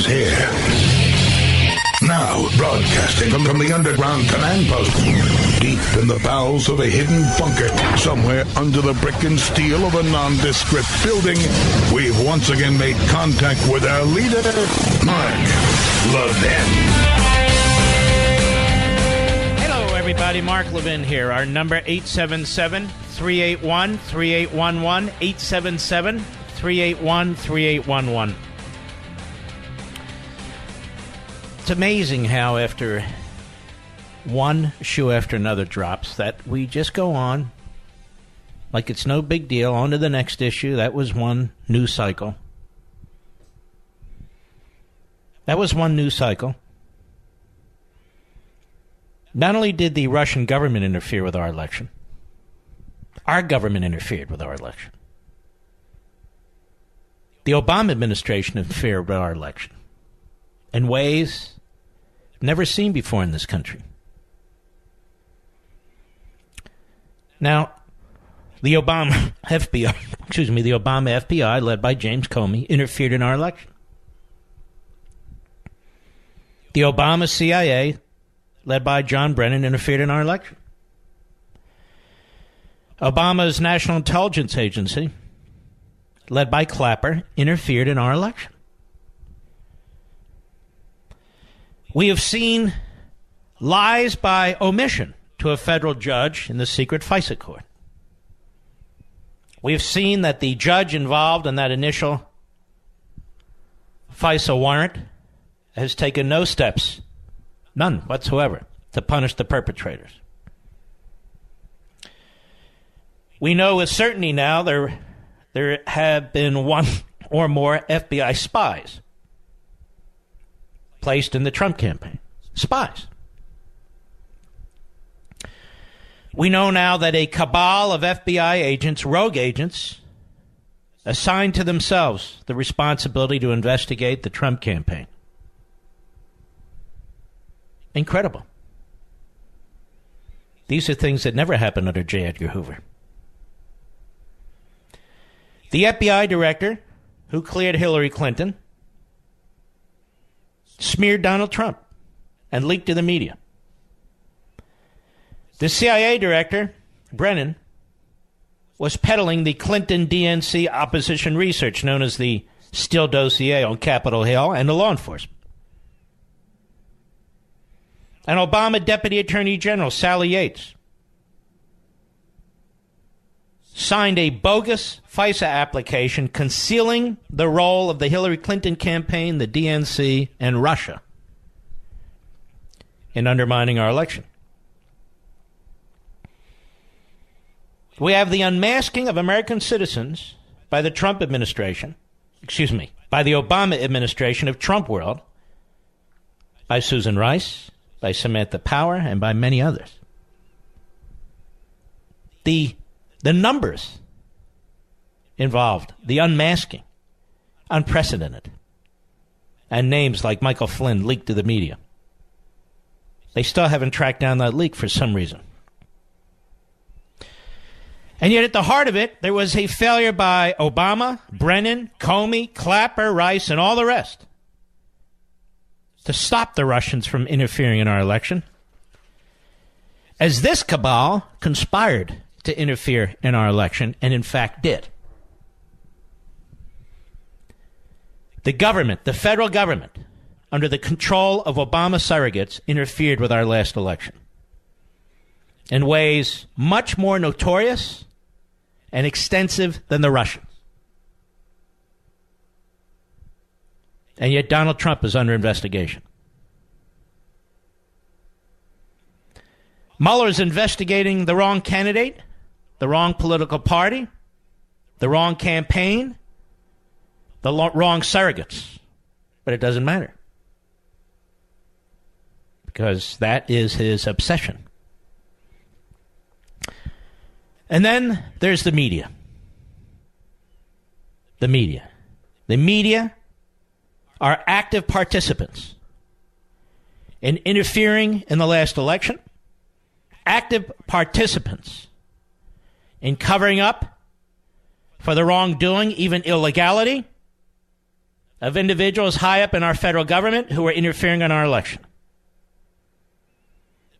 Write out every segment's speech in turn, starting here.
here. Now, broadcasting from the underground command post, deep in the bowels of a hidden bunker, somewhere under the brick and steel of a nondescript building, we've once again made contact with our leader, Mark Levin. Hello, everybody. Mark Levin here. Our number, 877-381-3811, 877-381-3811. It's amazing how after one shoe after another drops that we just go on like it's no big deal, on to the next issue. That was one news cycle. Not only did the Russian government interfere with our election, our government interfered with our election. The Obama administration interfered with our election in ways never seen before in this country. Now, the Obama FBI, led by James Comey, interfered in our election. The Obama CIA, led by John Brennan, interfered in our election. Obama's National Intelligence Agency, led by Clapper, interfered in our election. We have seen lies by omission to a federal judge in the secret FISA court. We have seen that the judge involved in that initial FISA warrant has taken no steps, none whatsoever, to punish the perpetrators. We know with certainty now there have been one or more FBI spies placed in the Trump campaign. Spies. We know now that a cabal of FBI agents, rogue agents, assigned to themselves the responsibility to investigate the Trump campaign. Incredible. These are things that never happened under J. Edgar Hoover. The FBI director who cleared Hillary Clinton smeared Donald Trump and leaked to the media. The CIA director, Brennan, was peddling the Clinton DNC opposition research known as the Steele dossier on Capitol Hill and the law enforcement. And Obama Deputy Attorney General Sally Yates signed a bogus FISA application concealing the role of the Hillary Clinton campaign, the DNC, and Russia in undermining our election. We have the unmasking of American citizens by the Trump administration, by the Obama administration of Trump World, by Susan Rice, by Samantha Power, and by many others. The numbers involved, the unmasking, unprecedented. And names like Michael Flynn leaked to the media. They still haven't tracked down that leak for some reason. And yet at the heart of it, there was a failure by Obama, Brennan, Comey, Clapper, Rice, and all the rest to stop the Russians from interfering in our election, as this cabal conspired to interfere in our election, and in fact did. The government, the federal government, under the control of Obama surrogates, interfered with our last election in ways much more notorious and extensive than the Russians. And yet Donald Trump is under investigation. Mueller is investigating the wrong candidate, the wrong political party, the wrong campaign, the wrong surrogates. But it doesn't matter, because that is his obsession. And then there's the media. The media. The media are active participants in interfering in the last election, active participants in covering up for the wrongdoing, even illegality, of individuals high up in our federal government who were interfering in our election.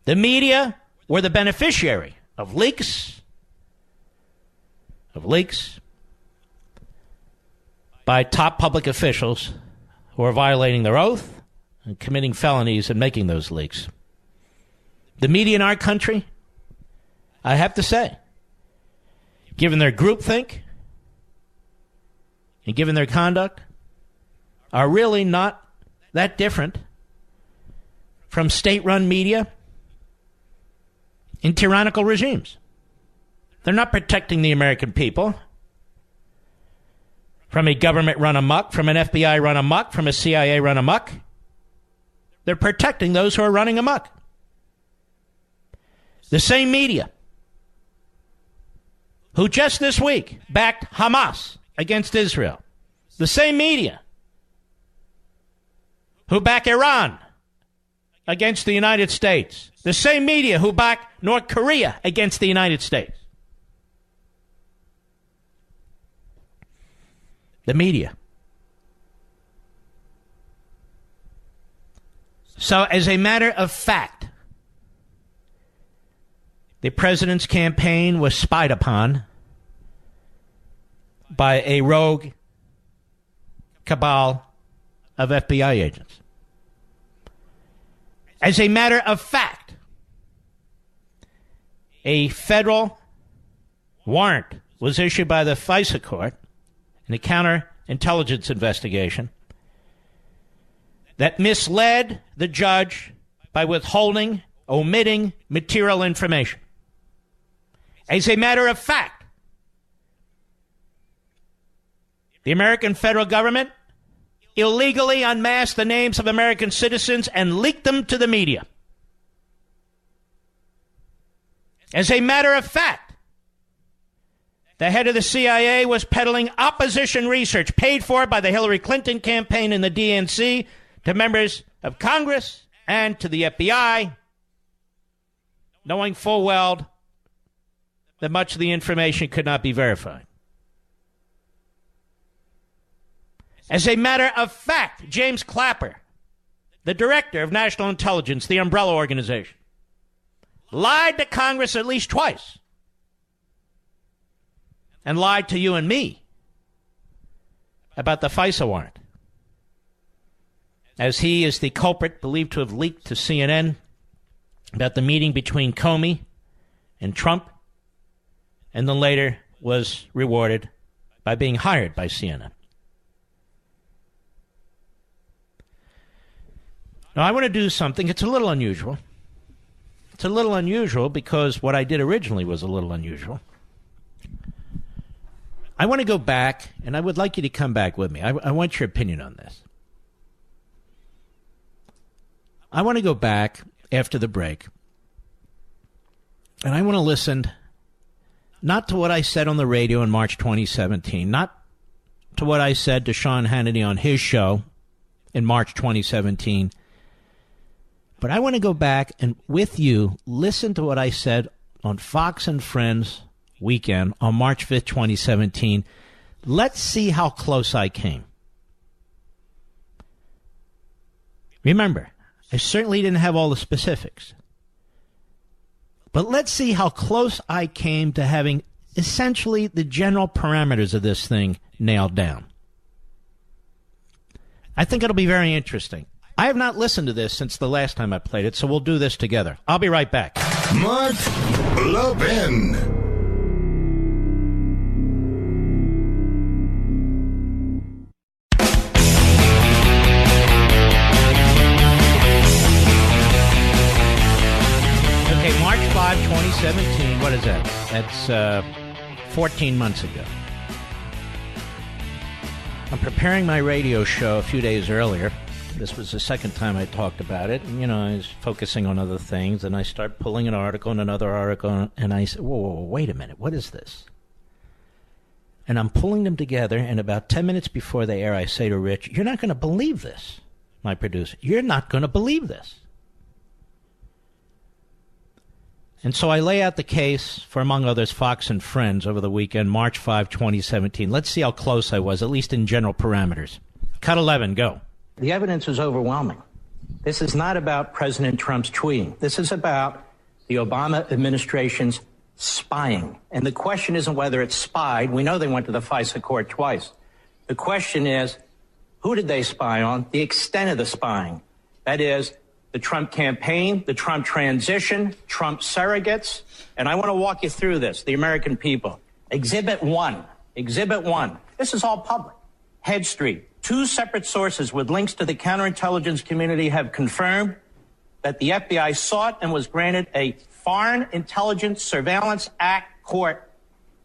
The media were the beneficiary of leaks by top public officials who are violating their oath and committing felonies and making those leaks. The media in our country, I have to say, given their groupthink and given their conduct, are really not that different from state-run media in tyrannical regimes. They're not protecting the American people from a government run amok, from an FBI run amok, from a CIA run amok. They're protecting those who are running amok. The same media who just this week backed Hamas against Israel. The same media who back Iran against the United States. The same media who back North Korea against the United States. The media. So, as a matter of fact, the president's campaign was spied upon by a rogue cabal of FBI agents. As a matter of fact, a federal warrant was issued by the FISA court in a counterintelligence investigation that misled the judge by withholding, omitting material information. As a matter of fact, the American federal government illegally unmasked the names of American citizens and leaked them to the media. As a matter of fact, the head of the CIA was peddling opposition research paid for by the Hillary Clinton campaign and the DNC to members of Congress and to the FBI, knowing full well that much of the information could not be verified. As a matter of fact, James Clapper, the director of National Intelligence, the umbrella organization, lied to Congress at least twice and lied to you and me about the FISA warrant, as he is the culprit believed to have leaked to CNN about the meeting between Comey and Trump, and then later was rewarded by being hired by CNN. Now, I want to do something. It's a little unusual. It's a little unusual because what I did originally was a little unusual. I want to go back, and I would like you to come back with me. I want your opinion on this. I want to go back after the break, and I want to listen not to what I said on the radio in March 2017, not to what I said to Sean Hannity on his show in March 2017, but I want to go back and, with you, listen to what I said on Fox and Friends weekend on March 5th, 2017. Let's see how close I came. Remember, I certainly didn't have all the specifics. But let's see how close I came to having essentially the general parameters of this thing nailed down. I think it'll be very interesting. I have not listened to this since the last time I played it, so we'll do this together. I'll be right back. Mark Levin. Okay, March 5, 2017. What is that? That's 14 months ago. I'm preparing my radio show a few days earlier. This was the second time I talked about it. And, I was focusing on other things, and I start pulling an article and another article, and I said, whoa, wait a minute, what is this? And I'm pulling them together, and about 10 minutes before they air, I say to Rich, you're not going to believe this, my producer. You're not going to believe this. And so I lay out the case for, among others, Fox and Friends over the weekend, March 5, 2017. Let's see how close I was, at least in general parameters. Cut 11, go. The evidence is overwhelming. This is not about President Trump's tweeting. This is about the Obama administration's spying. And the question isn't whether it's spied. We know they went to the FISA court twice. The question is, who did they spy on? The extent of the spying. That is, the Trump campaign, the Trump transition, Trump surrogates. And I want to walk you through this, the American people. Exhibit 1. Exhibit 1. This is all public. Head Street. 2 separate sources with links to the counterintelligence community have confirmed that the FBI sought and was granted a Foreign Intelligence Surveillance Act court.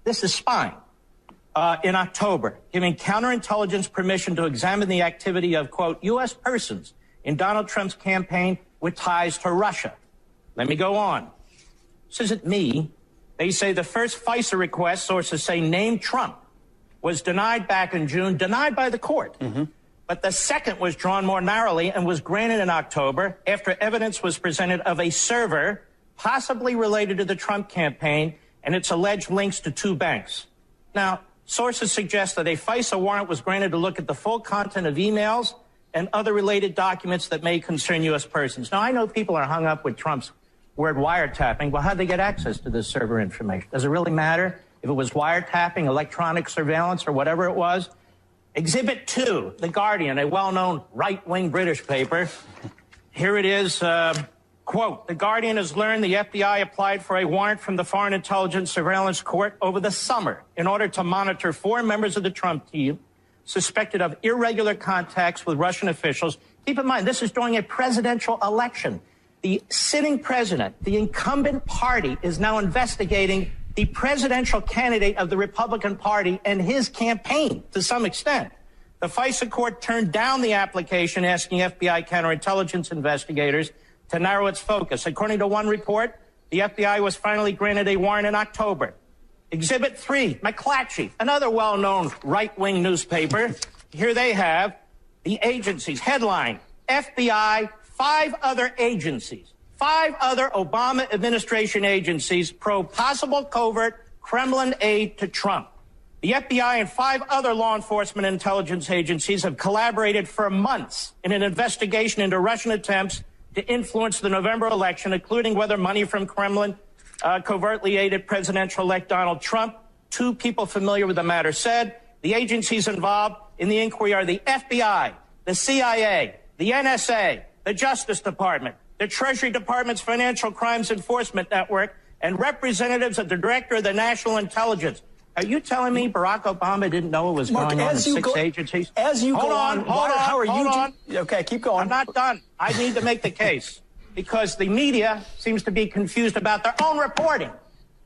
This is spying. In October, giving counterintelligence permission to examine the activity of, quote, U.S. persons in Donald Trump's campaign with ties to Russia. Let me go on. This isn't me. They say the first FISA request, sources say, named Trump, was denied back in June, denied by the court. Mm-hmm. But the second was drawn more narrowly and was granted in October after evidence was presented of a server possibly related to the Trump campaign and its alleged links to 2 banks. Now, sources suggest that a FISA warrant was granted to look at the full content of emails and other related documents that may concern U.S. persons. Now, I know people are hung up with Trump's word wiretapping. Well, how'd they get access to this server information? Does it really matter if it was wiretapping, electronic surveillance, or whatever it was? Exhibit 2, The Guardian, a well-known right-wing British paper. Here it is, quote, The Guardian has learned the FBI applied for a warrant from the Foreign Intelligence Surveillance Court over the summer in order to monitor 4 members of the Trump team suspected of irregular contacts with Russian officials. Keep in mind, this is during a presidential election. The sitting president, the incumbent party, is now investigating the presidential candidate of the Republican Party and his campaign to some extent. The FISA court turned down the application asking FBI counterintelligence investigators to narrow its focus. According to one report, the FBI was finally granted a warrant in October. Exhibit 3, McClatchy, another well-known right-wing newspaper. Here they have the agencies. Headline, FBI, 5 other agencies, 5 other Obama administration agencies probe possible covert Kremlin aid to Trump. The FBI and 5 other law enforcement intelligence agencies have collaborated for months in an investigation into Russian attempts to influence the November election, including whether money from Kremlin covertly aided presidential-elect Donald Trump. 2 people familiar with the matter said the agencies involved in the inquiry are the FBI, the CIA, the NSA, the Justice Department, the Treasury Department's Financial Crimes Enforcement Network, and representatives of the Director of the National Intelligence. Are you telling me Barack Obama didn't know what was going on in 6 agencies? As you go on, hold on. Okay, keep going. I'm not done. I need to make the case because the media seems to be confused about their own reporting.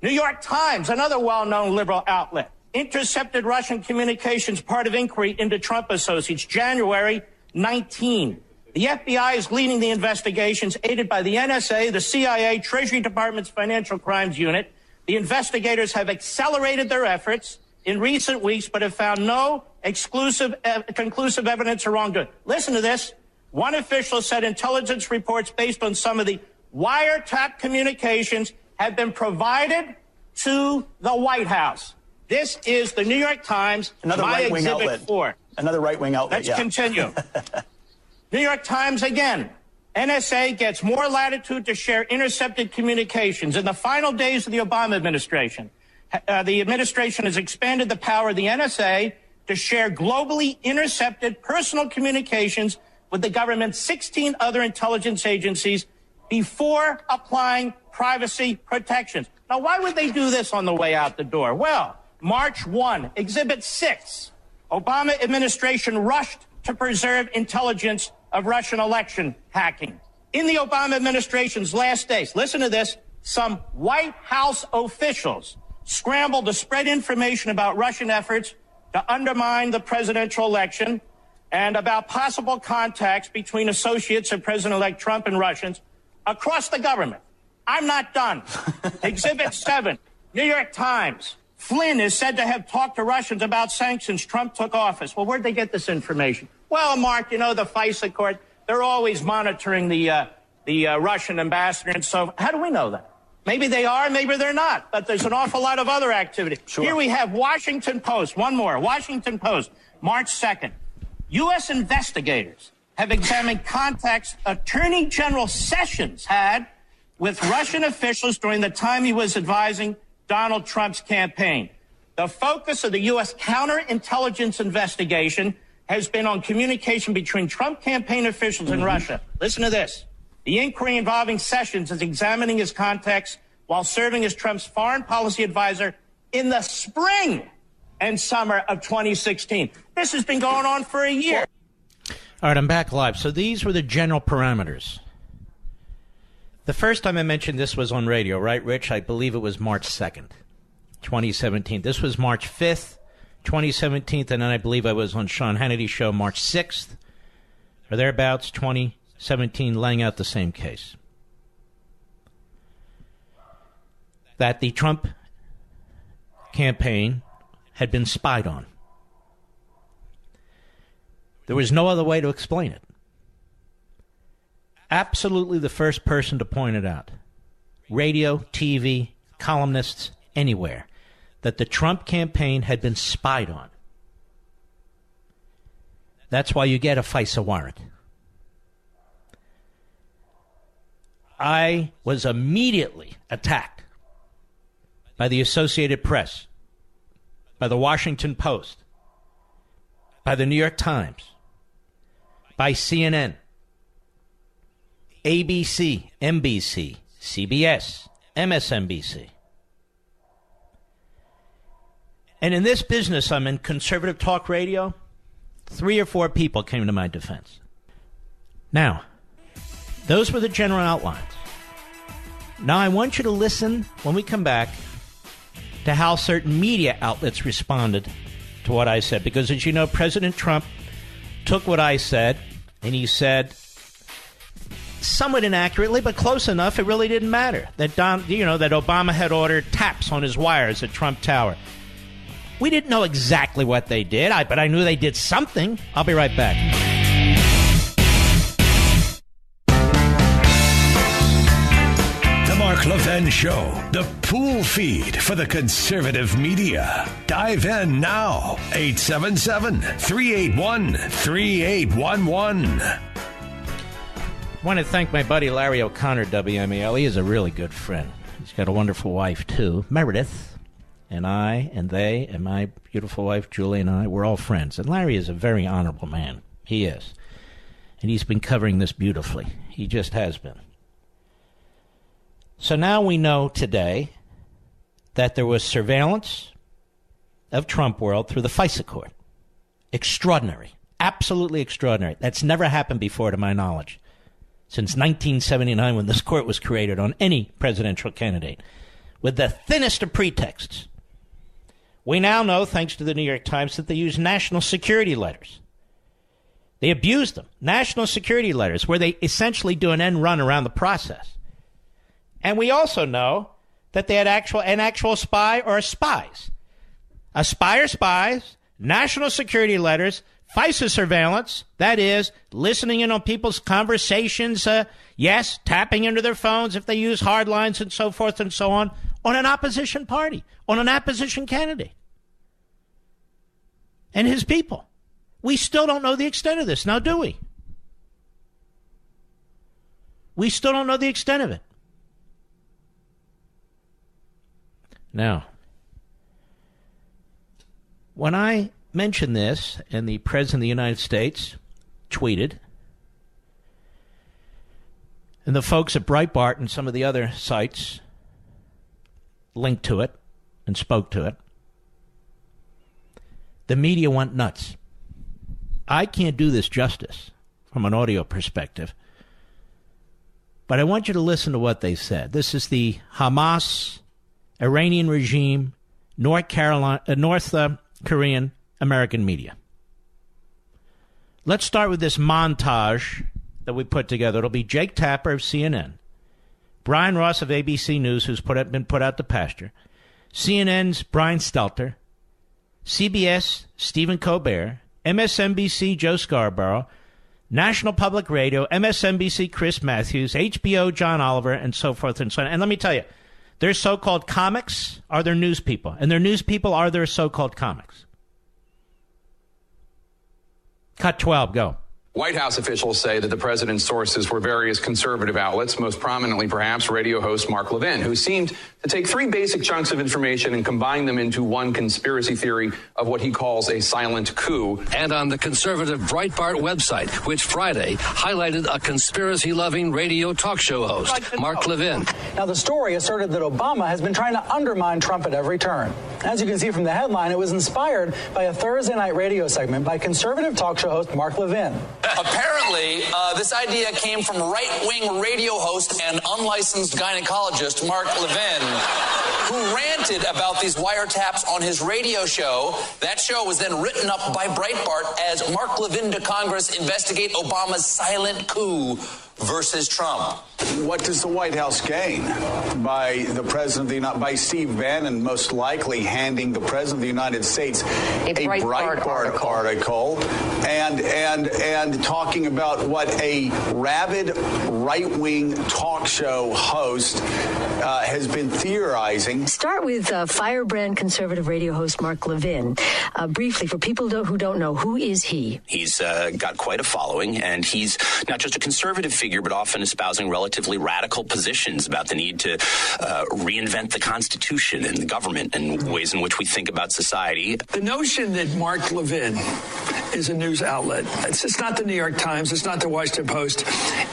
New York Times, another well-known liberal outlet, intercepted Russian communications, part of inquiry into Trump associates, January 19. The FBI is leading the investigations, aided by the NSA, the CIA, Treasury Department's Financial Crimes Unit. The investigators have accelerated their efforts in recent weeks, but have found no conclusive evidence of wrongdoing. Listen to this. One official said intelligence reports based on some of the wiretap communications have been provided to the White House. This is the New York Times, another right-wing outlet. 4. Another right-wing outlet, Let's continue. New York Times again. NSA gets more latitude to share intercepted communications. In the final days of the Obama administration, the administration has expanded the power of the NSA to share globally intercepted personal communications with the government's 16 other intelligence agencies before applying privacy protections. Now, why would they do this on the way out the door? Well, March 1, Exhibit 6, Obama administration rushed to preserve intelligence of Russian election hacking. In the Obama administration's last days, listen to this, some White House officials scrambled to spread information about Russian efforts to undermine the presidential election and about possible contacts between associates of President-elect Trump and Russians across the government. I'm not done. Exhibit 7, New York Times. Flynn is said to have talked to Russians about sanctions Trump took office. Well, where'd they get this information? Well, Mark, you know, the FISA court, they're always monitoring the Russian ambassador. And so how do we know that? Maybe they are, maybe they're not. But there's an awful lot of other activity. Sure. Here we have Washington Post. One more. Washington Post, March 2nd. U.S. investigators have examined contacts Attorney General Sessions had with Russian officials during the time he was advising Donald Trump's campaign. The focus of the U.S. counterintelligence investigation has been on communication between Trump campaign officials in Russia. Listen to this. The inquiry involving Sessions is examining his contacts while serving as Trump's foreign policy advisor in the spring and summer of 2016. This has been going on for a year. All right, I'm back live. So these were the general parameters. The first time I mentioned this was on radio, right, Rich? I believe it was March 2nd, 2017. This was March 5th, 2017, and then I believe I was on Sean Hannity's show March 6th, or thereabouts, 2017, laying out the same case. That the Trump campaign had been spied on. There was no other way to explain it. Absolutely the first person to point it out. Radio, TV, columnists, anywhere. That the Trump campaign had been spied on. That's why you get a FISA warrant. I was immediately attacked by the Associated Press, by the Washington Post, by the New York Times, by CNN, ABC, NBC, CBS, MSNBC. And in this business I'm in, conservative talk radio, 3 or 4 people came to my defense. Now, those were the general outlines. Now I want you to listen when we come back to how certain media outlets responded to what I said. Because as you know, President Trump took what I said, and he said, somewhat inaccurately, but close enough, it really didn't matter, that that Obama had ordered taps on his wires at Trump Tower. We didn't know exactly what they did, but I knew they did something. I'll be right back. The Mark Levin Show, the pool feed for the conservative media. Dive in now. 877-381-3811. I want to thank my buddy Larry O'Connor, WMAL. He is a really good friend. He's got a wonderful wife, too, Meredith. And I and they and my beautiful wife, Julie, and I, we're all friends. And Larry is a very honorable man. He is. And he's been covering this beautifully. He just has been. So now we know today that there was surveillance of Trump World through the FISA court. Extraordinary. Absolutely extraordinary. That's never happened before, to my knowledge, since 1979 when this court was created on any presidential candidate, with the thinnest of pretexts. We now know, thanks to the New York Times, that they used national security letters. They abused them. National security letters, where they essentially do an end run around the process. And we also know that they had an actual spy or spies. A spy or spies, national security letters, FISA surveillance, that is, listening in on people's conversations, yes, tapping into their phones if they use hard lines and so forth and so on an opposition party, on an opposition candidate, and his people. We still don't know the extent of this, now do we? We still don't know the extent of it. Now, when I mentioned this, and the President of the United States tweeted, and the folks at Breitbart and some of the other sites linked to it and spoke to it, the media went nuts. I can't do this justice from an audio perspective, but I want you to listen to what they said. This is the Hamas, Iranian regime, North Korean American media. Let's start with this montage that we put together. It'll be Jake Tapper of CNN, Brian Ross of ABC News, who's been put out to pasture, CNN's Brian Stelter, CBS Stephen Colbert, MSNBC Joe Scarborough, National Public Radio, MSNBC Chris Matthews, HBO John Oliver, and so forth and so on. And let me tell you, their so-called comics are their news people, and their news people are their so-called comics. Cut 12, go. White House officials say that the president's sources were various conservative outlets, most prominently perhaps radio host Mark Levin, who seemed to take three basic chunks of information and combine them into one conspiracy theory of what he calls a silent coup. And on the conservative Breitbart website, which Friday highlighted a conspiracy-loving radio talk show host, Mark Levin. Now, the story asserted that Obama has been trying to undermine Trump at every turn. As you can see from the headline, it was inspired by a Thursday night radio segment by conservative talk show host Mark Levin. Apparently, this idea came from right-wing radio host and unlicensed gynecologist Mark Levin, who ranted about these wiretaps on his radio show. That show was then written up by Breitbart as Mark Levin to Congress investigate Obama's silent coup versus Trump. What does the White House gain by the president of by Steve Bannon most likely handing the president of the United States a Breitbart article and talking about what a rabid right-wing talk show host has been theorizing? Start with firebrand conservative radio host Mark Levin. Briefly, for people who don't know, who is he? He's got quite a following, and he's not just a conservative figure, but often espousing relatively radical positions about the need to reinvent the Constitution and the government and ways in which we think about society. The notion that Mark Levin is a news outlet, it's not the New York Times, it's not the Washington Post,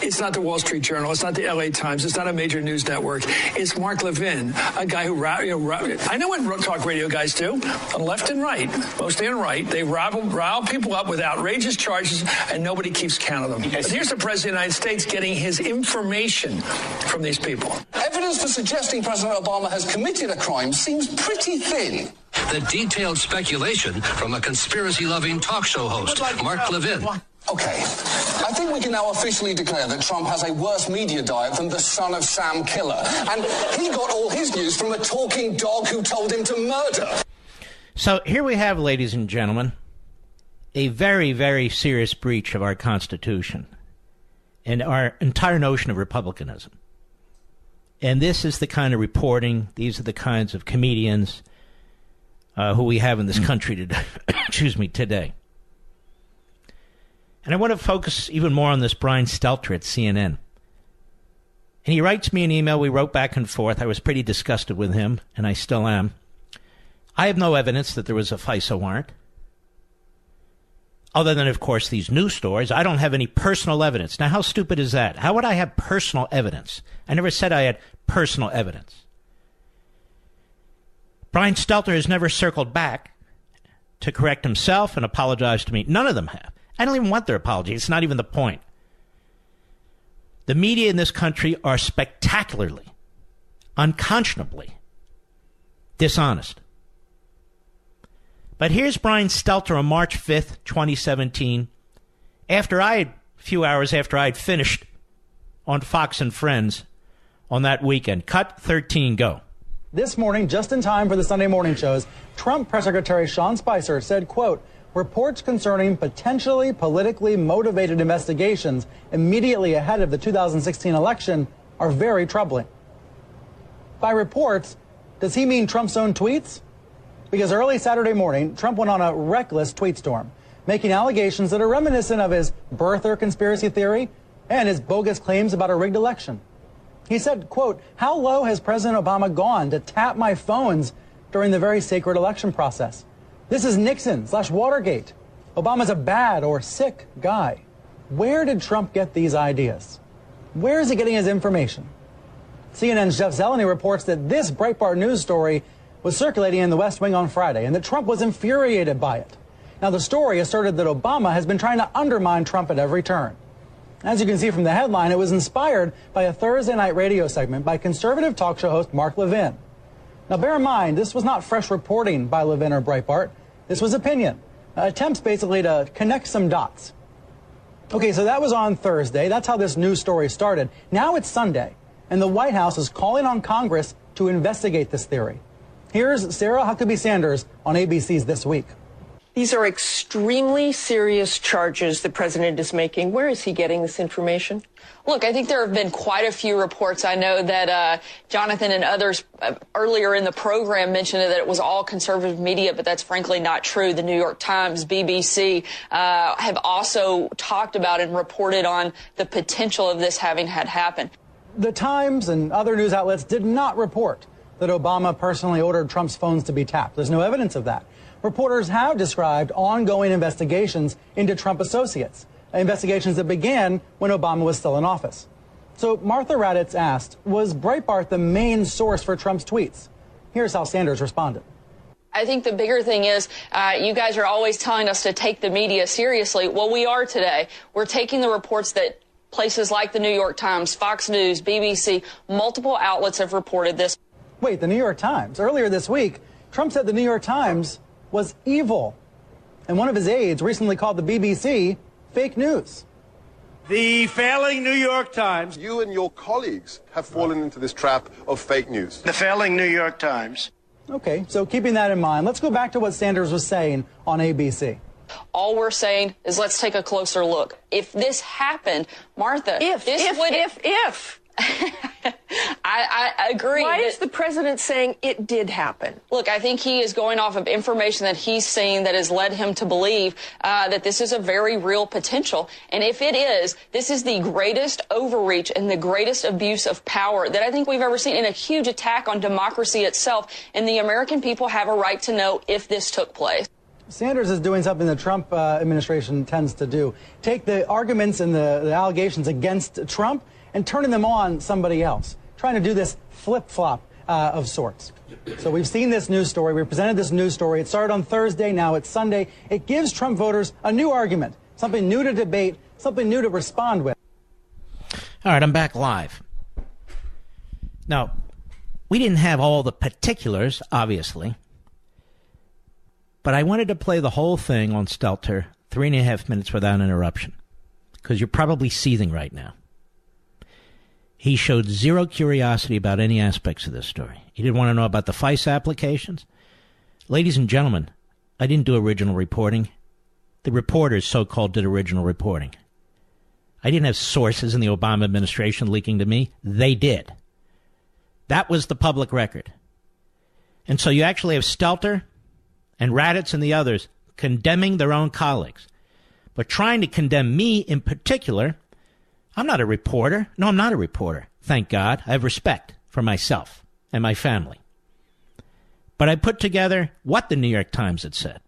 it's not the Wall Street Journal, it's not the LA Times, it's not a major news network. It's Mark Levin, a guy who, I know what talk radio guys do, on left and right, mostly on right. They rile people up with outrageous charges, and nobody keeps count of them. But here's the President of the United States getting his information from these people. Evidence for suggesting President Obama has committed a crime seems pretty thin. The detailed speculation from a conspiracy-loving talk show host, Mark Levin. Okay, I think we can now officially declare that Trump has a worse media diet than the son of Sam Killer. And he got all his news from a talking dog who told him to murder. So here we have, ladies and gentlemen, a very, very serious breach of our Constitution and our entire notion of republicanism. And this is the kind of reporting, these are the kinds of comedians who we have in this country today. Today. And I want to focus even more on this Brian Stelter at CNN. And he writes me an email. We wrote back and forth. I was pretty disgusted with him, and I still am. I have no evidence that there was a FISA warrant. Other than, of course, these news stories. I don't have any personal evidence. Now, how stupid is that? How would I have personal evidence? I never said I had personal evidence. Brian Stelter has never circled back to correct himself and apologize to me. None of them have. I don't even want their apology. It's not even the point. The media in this country are spectacularly, unconscionably dishonest. But here's Brian Stelter on March 5th, 2017, a few hours after I had finished on Fox and Friends on that weekend. Cut 13, go. This morning, just in time for the Sunday morning shows, Trump Press Secretary Sean Spicer said, quote, reports concerning potentially politically motivated investigations immediately ahead of the 2016 election are very troubling. By reports, does he mean Trump's own tweets? Because early Saturday morning, Trump went on a reckless tweet storm, making allegations that are reminiscent of his birther conspiracy theory and his bogus claims about a rigged election. He said, quote, how low has President Obama gone to tap my phones during the very sacred election process? This is Nixon/Watergate. Obama's a bad or sick guy. Where did Trump get these ideas? Where is he getting his information? CNN's Jeff Zeleny reports that this Breitbart news story was circulating in the West Wing on Friday and that Trump was infuriated by it. Now, the story asserted that Obama has been trying to undermine Trump at every turn. As you can see from the headline, it was inspired by a Thursday night radio segment by conservative talk show host Mark Levin. Now, bear in mind, this was not fresh reporting by Levin or Breitbart. This was opinion. Attempts basically to connect some dots. Okay, so that was on Thursday. That's how this news story started. Now it's Sunday, and the White House is calling on Congress to investigate this theory. Here's Sarah Huckabee Sanders on ABC's This Week. These are extremely serious charges the president is making. Where is he getting this information? Look, I think there have been quite a few reports. I know that Jonathan and others earlier in the program mentioned that it was all conservative media, but that's frankly not true. The New York Times, BBC have also talked about and reported on the potential of this having had happened. The Times and other news outlets did not report that Obama personally ordered Trump's phones to be tapped. There's no evidence of that. Reporters have described ongoing investigations into Trump associates, investigations that began when Obama was still in office. So Martha Raddatz asked, was Breitbart the main source for Trump's tweets? Here's how Sanders responded. I think the bigger thing is you guys are always telling us to take the media seriously. Well, we are today. We're taking the reports that places like the New York Times, Fox News, BBC, multiple outlets have reported this. Wait, the New York Times. Earlier this week, Trump said the New York Times was evil. And one of his aides recently called the BBC fake news. The failing New York Times. You and your colleagues have fallen into this trap of fake news. The failing New York Times. Okay, so keeping that in mind, let's go back to what Sanders was saying on ABC. All we're saying is let's take a closer look. If this happened, Martha, if I agree. Why is the president saying it did happen? Look, I think he is going off of information that he's seen that has led him to believe that this is a very real potential. And if it is, this is the greatest overreach and the greatest abuse of power that I think we've ever seen, and a huge attack on democracy itself. And the American people have a right to know if this took place. Sanders is doing something the Trump administration tends to do. Take the arguments and the allegations against Trump and turning them on somebody else, trying to do this flip-flop of sorts. So we've seen this news story. We presented this news story. It started on Thursday. Now it's Sunday. It gives Trump voters a new argument, something new to debate, something new to respond with. All right, I'm back live. Now, we didn't have all the particulars, obviously, but I wanted to play the whole thing on Stelter, 3.5 minutes without interruption, because you're probably seething right now. He showed zero curiosity about any aspects of this story. He didn't want to know about the FICE applications. Ladies and gentlemen, I didn't do original reporting. The reporters, so-called, did original reporting. I didn't have sources in the Obama administration leaking to me. They did. That was the public record. And so you actually have Stelter and Raddatz and the others condemning their own colleagues, but trying to condemn me in particular. I'm not a reporter. No, I'm not a reporter. Thank God. I have respect for myself and my family. But I put together what the New York Times had said,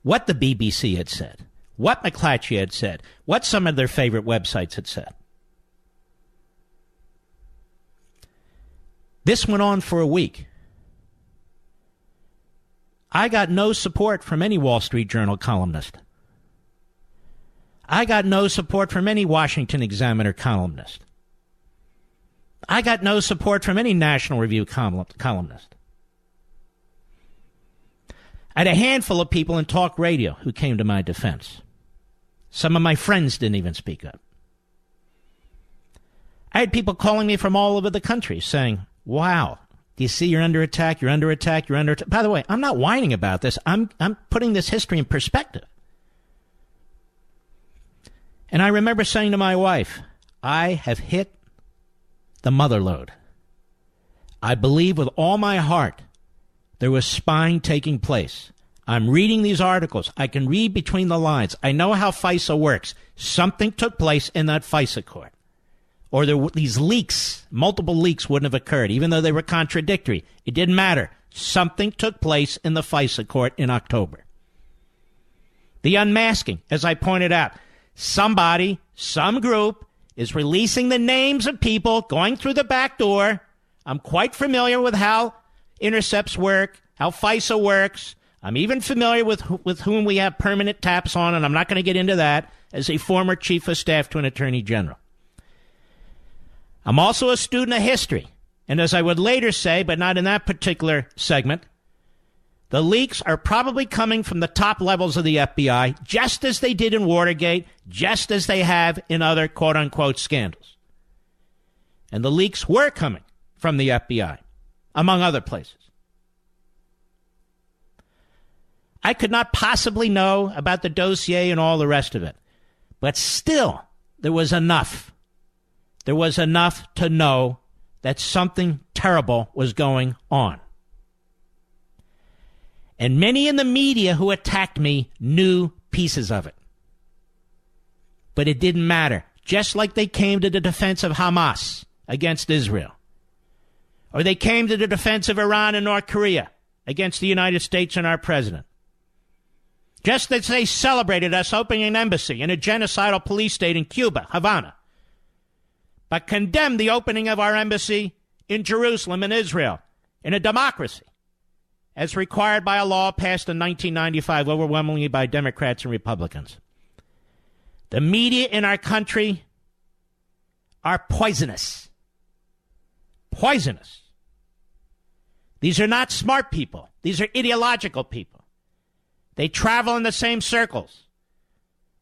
what the BBC had said, what McClatchy had said, what some of their favorite websites had said. This went on for a week. I got no support from any Wall Street Journal columnist. I got no support from any Washington Examiner columnist. I got no support from any National Review columnist. I had a handful of people in talk radio who came to my defense. Some of my friends didn't even speak up. I had people calling me from all over the country saying, wow, do you see you're under attack, you're under attack, you're under attack. By the way, I'm not whining about this. I'm putting this history in perspective. And I remember saying to my wife, I have hit the mother lode. I believe with all my heart there was spying taking place. I'm reading these articles. I can read between the lines. I know how FISA works. Something took place in that FISA court. Or these leaks, multiple leaks wouldn't have occurred, even though they were contradictory. It didn't matter. Something took place in the FISA court in October. The unmasking, as I pointed out. Somebody, some group, is releasing the names of people going through the back door. I'm quite familiar with how intercepts work, how FISA works. I'm even familiar with whom we have permanent taps on, and I'm not going to get into that as a former chief of staff to an attorney general. I'm also a student of history, and as I would later say, but not in that particular segment, the leaks are probably coming from the top levels of the FBI, just as they did in Watergate, just as they have in other quote-unquote scandals. And the leaks were coming from the FBI, among other places. I could not possibly know about the dossier and all the rest of it. But still, there was enough. There was enough to know that something terrible was going on. And many in the media who attacked me knew pieces of it. But it didn't matter. Just like they came to the defense of Hamas against Israel. Or they came to the defense of Iran and North Korea against the United States and our president. Just as they celebrated us opening an embassy in a genocidal police state in Cuba, Havana, but condemned the opening of our embassy in Jerusalem and Israel in a democracy, as required by a law passed in 1995 overwhelmingly by Democrats and Republicans. The media in our country are poisonous. Poisonous. These are not smart people. These are ideological people. They travel in the same circles.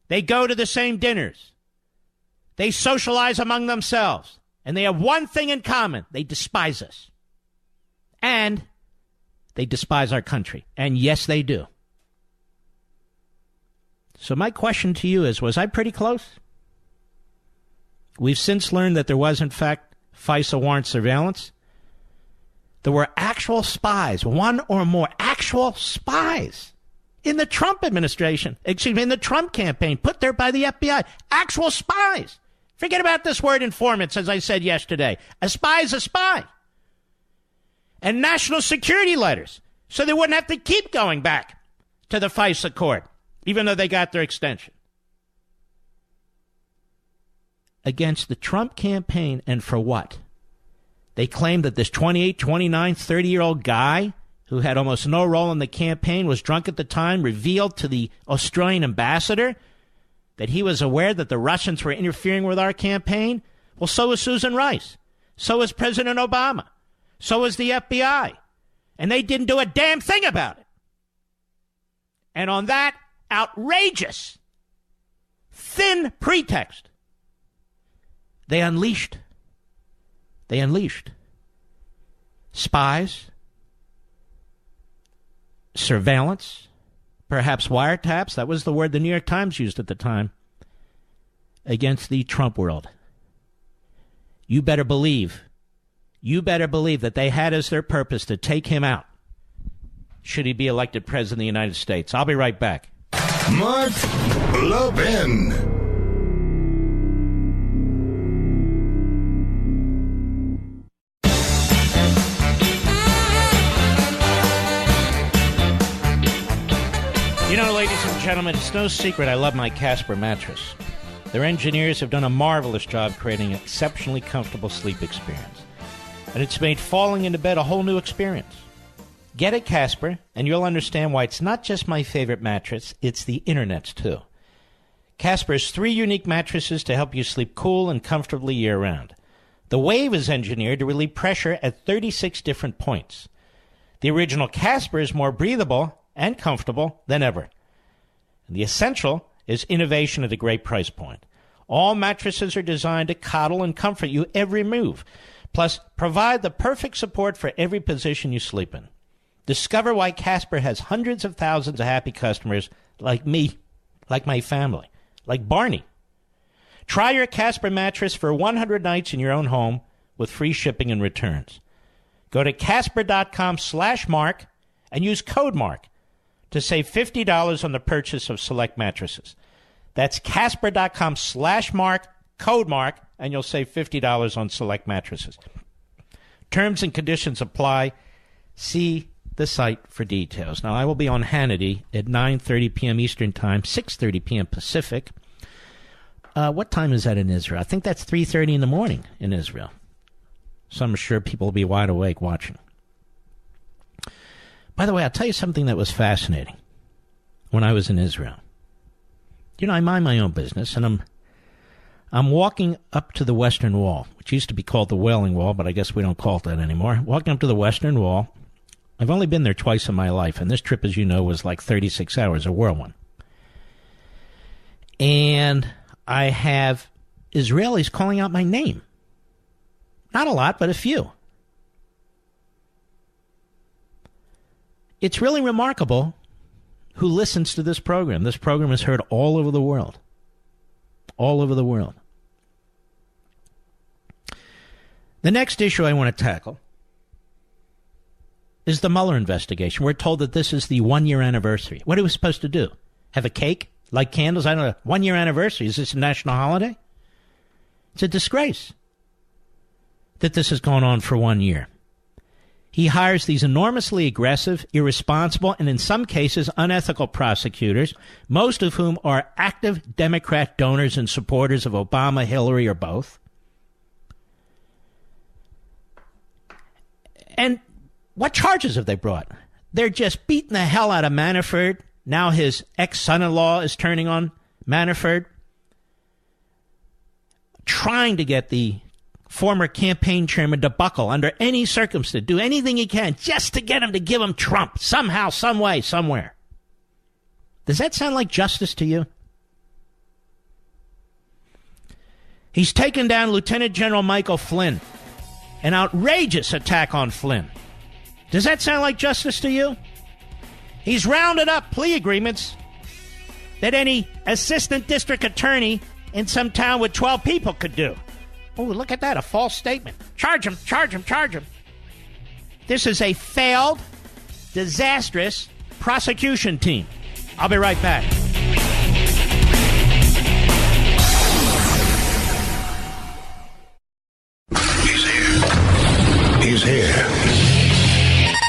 They go to the same dinners. They socialize among themselves. And they have one thing in common. They despise us. And they despise our country. And yes, they do. So my question to you is, was I pretty close? We've since learned that there was, in fact, FISA warrant surveillance. There were actual spies, one or more actual spies in the Trump administration, in the Trump campaign, put there by the FBI. Actual spies. Forget about this word informants, as I said yesterday. A spy is a spy. And national security letters, so they wouldn't have to keep going back to the FISA court, even though they got their extension. Against the Trump campaign, and for what? They claimed that this 28, 29, 30-year-old guy who had almost no role in the campaign was drunk at the time, revealed to the Australian ambassador that he was aware that the Russians were interfering with our campaign. Well, so was Susan Rice. So was President Obama. So was the FBI. And they didn't do a damn thing about it. And on that outrageous, thin pretext, they unleashed spies, surveillance, perhaps wiretaps, that was the word the New York Times used at the time, against the Trump world. You better believe that they had as their purpose to take him out, should he be elected president of the United States. I'll be right back. Mark Levin. You know, ladies and gentlemen, it's no secret I love my Casper mattress. Their engineers have done a marvelous job creating an exceptionally comfortable sleep experience. And it's made falling into bed a whole new experience. Get a Casper, and you'll understand why it's not just my favorite mattress, it's the internet's too. Casper has 3 unique mattresses to help you sleep cool and comfortably year-round. The Wave is engineered to relieve pressure at 36 different points. The original Casper is more breathable and comfortable than ever. And the Essential is innovation at a great price point. All mattresses are designed to coddle and comfort you every move, plus provide the perfect support for every position you sleep in. Discover why Casper has hundreds of thousands of happy customers like me, like my family, like Barney. Try your Casper mattress for 100 nights in your own home with free shipping and returns. Go to Casper.com/Mark and use code MARK to save $50 on the purchase of select mattresses. That's Casper.com/Mark, code MARK, and you'll save $50 on select mattresses. Terms and conditions apply. See the site for details. Now, I will be on Hannity at 9:30 p.m. Eastern Time, 6:30 p.m. Pacific. What time is that in Israel? I think that's 3:30 in the morning in Israel. So I'm sure people will be wide awake watching. By the way, I'll tell you something that was fascinating when I was in Israel. You know, I mind my own business, and I'm walking up to the Western Wall, which used to be called the Wailing Wall, but I guess we don't call it that anymore. Walking up to the Western Wall. I've only been there twice in my life, and this trip, as you know, was like 36 hours, a whirlwind. And I have Israelis calling out my name. Not a lot, but a few. It's really remarkable who listens to this program. This program is heard all over the world. All over the world. The next issue I want to tackle is the Mueller investigation. We're told that this is the 1-year anniversary. What are we supposed to do? Have a cake? Light candles? I don't know. 1-year anniversary. Is this a national holiday? It's a disgrace that this has gone on for 1 year. He hires these enormously aggressive, irresponsible, and in some cases unethical prosecutors, most of whom are active Democrat donors and supporters of Obama, Hillary, or both. And what charges have they brought? They're just beating the hell out of Manafort. Now his ex-son-in-law is turning on Manafort, trying to get the former campaign chairman to buckle under any circumstance, do anything he can just to get him to give him Trump somehow, some way, somewhere. Does that sound like justice to you? He's taken down Lieutenant General Michael Flynn. An outrageous attack on Flynn. Does that sound like justice to you? He's rounded up plea agreements that any assistant district attorney in some town with 12 people could do. Oh, look at that, a false statement. Charge him, charge him, charge him. This is a failed, disastrous prosecution team. I'll be right back. He's here.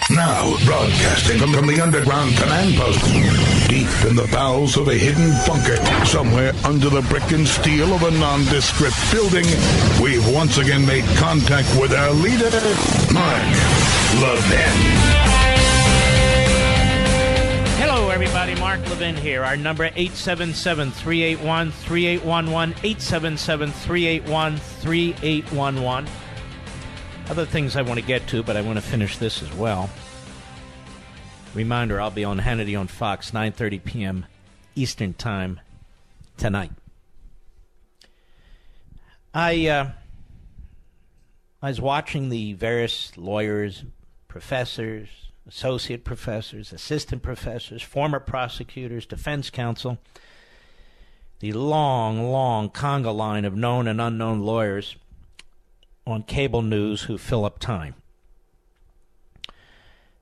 Now, broadcasting from the underground command post, deep in the bowels of a hidden bunker, somewhere under the brick and steel of a nondescript building, we've once again made contact with our leader, Mark Levin. Hello, everybody. Mark Levin here. Our number, 877-381-3811, 877-381-3811. Other things I want to get to, but I want to finish this as well. Reminder, I'll be on Hannity on Fox, 9:30 p.m. Eastern Time tonight. I was watching the various lawyers, professors, associate professors, assistant professors, former prosecutors, defense counsel, the long conga line of known and unknown lawyers on cable news who fill up time.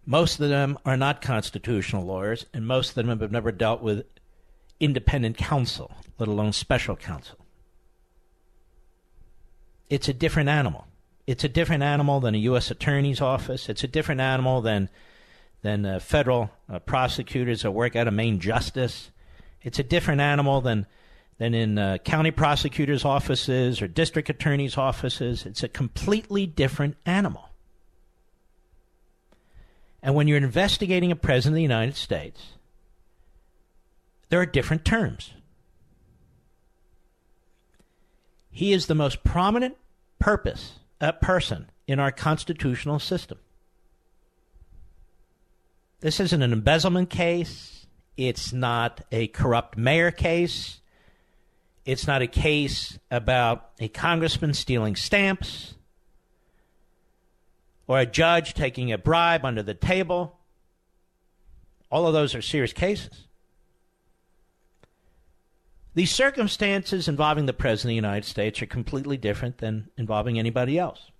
Most of them are not constitutional lawyers, and most of them have never dealt with independent counsel, let alone special counsel. It's a different animal. It's a different animal than a U.S. attorney's office. It's a different animal than federal prosecutors that work out of Maine Justice. It's a different animal than in county prosecutors' offices or district attorneys' offices. It's a completely different animal. And when you're investigating a president of the United States, there are different terms. He is the most prominent person in our constitutional system. This isn't an embezzlement case. It's not a corrupt mayor case. It's not a case about a congressman stealing stamps or a judge taking a bribe under the table. All of those are serious cases. The circumstances involving the President of the United States are completely different than involving anybody else.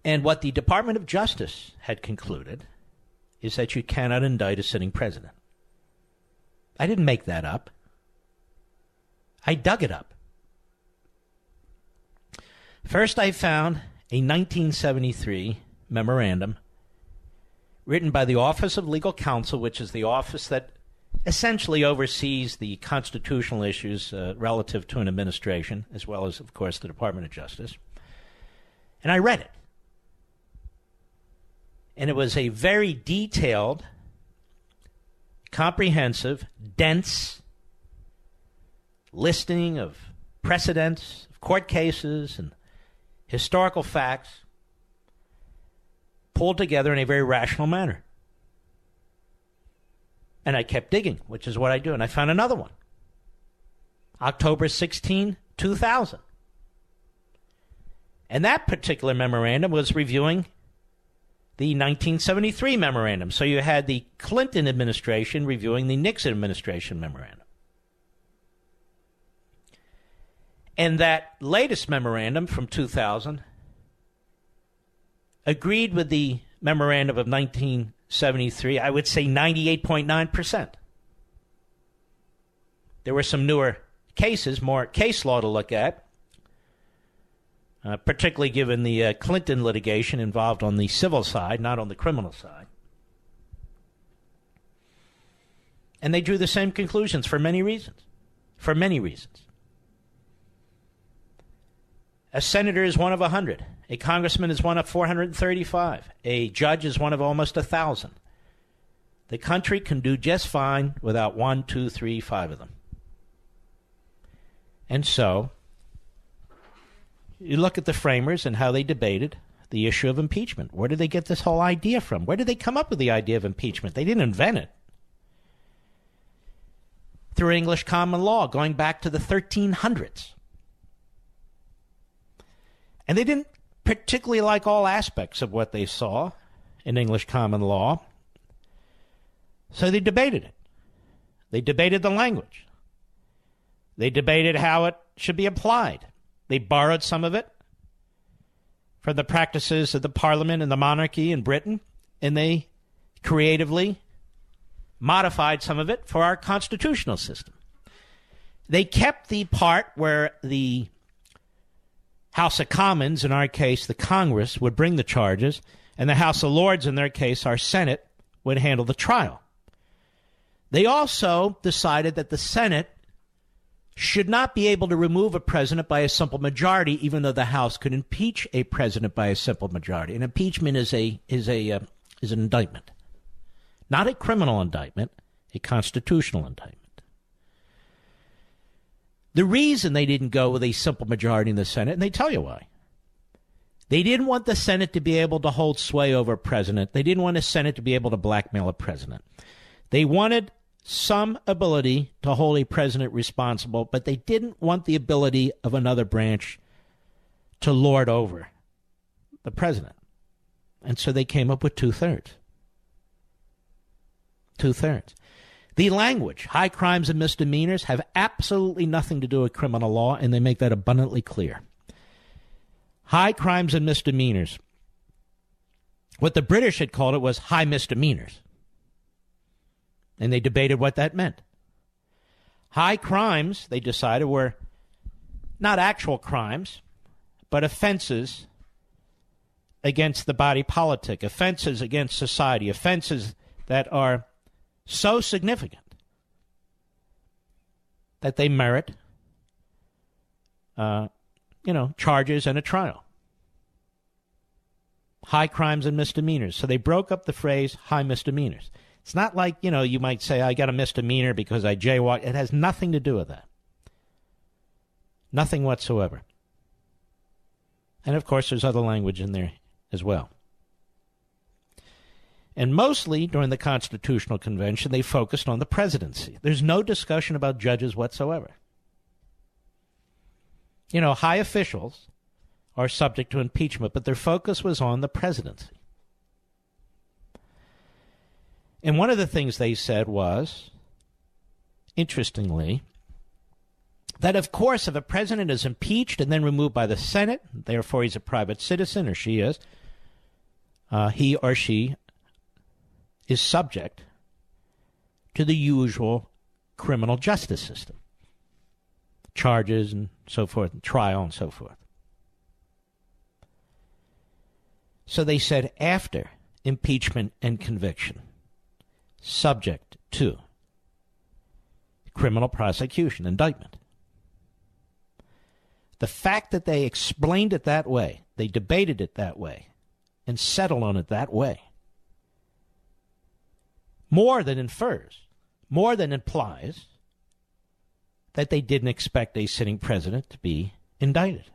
And what the Department of Justice had concluded is that you cannot indict a sitting president. I didn't make that up. I dug it up. First, I found a 1973 memorandum written by the Office of Legal Counsel, which is the office that essentially oversees the constitutional issues relative to an administration, as well as, of course, the Department of Justice. And I read it. And it was a very detailed, comprehensive, dense listing of precedents, of court cases, and historical facts pulled together in a very rational manner. And I kept digging, which is what I do. And I found another one. October 16, 2000. And that particular memorandum was reviewing the 1973 memorandum. So you had the Clinton administration reviewing the Nixon administration memorandum. And that latest memorandum from 2000 agreed with the memorandum of 1973, I would say 98.9%. There were some newer cases, more case law to look at, particularly given the Clinton litigation involved on the civil side, not on the criminal side. And they drew the same conclusions for many reasons. For many reasons. A senator is one of 100. A congressman is one of 435. A judge is one of almost 1,000. The country can do just fine without 1, 2, 3, 5 of them. And so, you look at the framers and how they debated the issue of impeachment. Where did they get this whole idea from? Where did they come up with the idea of impeachment? They didn't invent it. Through English common law, going back to the 1300s. And they didn't particularly like all aspects of what they saw in English common law. So they debated it. They debated the language. They debated how it should be applied. They borrowed some of it from the practices of the Parliament and the monarchy in Britain, and they creatively modified some of it for our constitutional system. They kept the part where the House of Commons, in our case, the Congress, would bring the charges, and the House of Lords, in their case, our Senate, would handle the trial. They also decided that the Senate should not be able to remove a president by a simple majority, even though the House could impeach a president by a simple majority. An impeachment is an indictment, not a criminal indictment, a constitutional indictment. The reason they didn't go with a simple majority in the Senate, and they tell you why. They didn't want the Senate to be able to hold sway over a president. They didn't want the Senate to be able to blackmail a president. They wanted some ability to hold a president responsible, but they didn't want the ability of another branch to lord over the president. And so they came up with two-thirds. Two-thirds. The language, high crimes and misdemeanors, have absolutely nothing to do with criminal law, and they make that abundantly clear. High crimes and misdemeanors. What the British had called it was high misdemeanors. And they debated what that meant. High crimes, they decided, were not actual crimes, but offenses against the body politic, offenses against society, offenses that are so significant that they merit, charges and a trial. High crimes and misdemeanors. So they broke up the phrase high misdemeanors. It's not like, you might say, I got a misdemeanor because I jaywalked. It has nothing to do with that. Nothing whatsoever. And, of course, there's other language in there as well. And mostly during the Constitutional Convention, they focused on the presidency. There's no discussion about judges whatsoever. High officials are subject to impeachment, but their focus was on the presidency. And one of the things they said was, interestingly, that, of course, if a president is impeached and then removed by the Senate, therefore he's a private citizen, or she is, he or she is subject to the usual criminal justice system. Charges and so forth, trial and so forth. So they said after impeachment and conviction, subject to criminal prosecution, indictment. The fact that they explained it that way, they debated it that way, and settled on it that way, more than infers, more than implies that they didn't expect a sitting president to be indicted.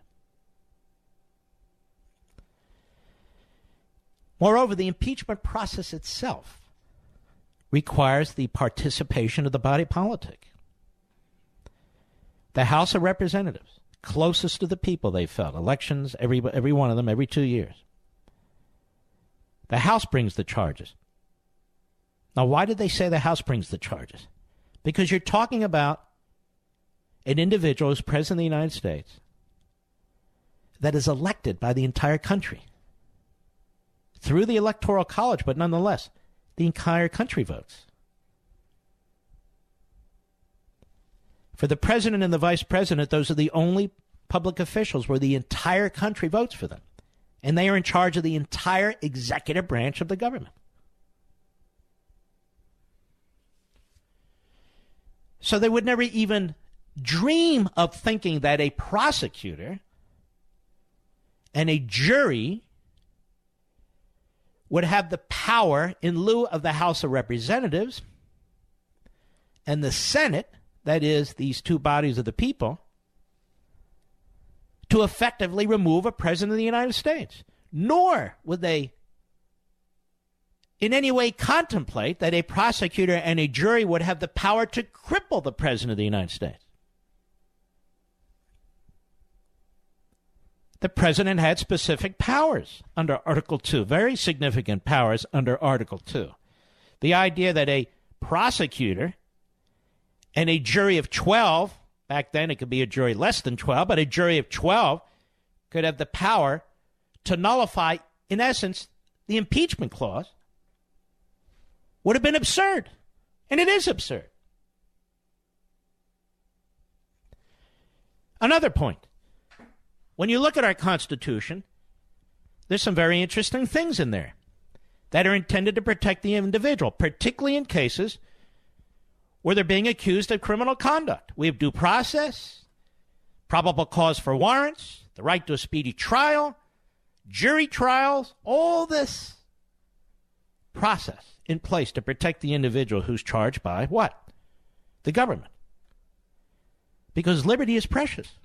Moreover, the impeachment process itself requires the participation of the body politic. The House of Representatives, closest to the people, they felt. Elections, every one of them, every 2 years. The House brings the charges. Now, why did they say the House brings the charges? Because you're talking about an individual who's president of the United States that is elected by the entire country through the Electoral College, but nonetheless, the entire country votes. For the president and the vice president, those are the only public officials where the entire country votes for them. And they are in charge of the entire executive branch of the government. So they would never even dream of thinking that a prosecutor and a jury would have the power in lieu of the House of Representatives and the Senate, that is, these two bodies of the people, to effectively remove a president of the United States. Nor would they in any way contemplate that a prosecutor and a jury would have the power to cripple the president of the United States. The president had specific powers under Article 2, very significant powers under Article 2. The idea that a prosecutor and a jury of 12, back then it could be a jury less than 12, but a jury of 12 could have the power to nullify, in essence, the impeachment clause, would have been absurd. And it is absurd. Another point. When you look at our Constitution, there's some very interesting things in there that are intended to protect the individual, particularly in cases where they're being accused of criminal conduct. We have due process, probable cause for warrants, the right to a speedy trial, jury trials, all this process in place to protect the individual who's charged by what? The government. Because liberty is precious.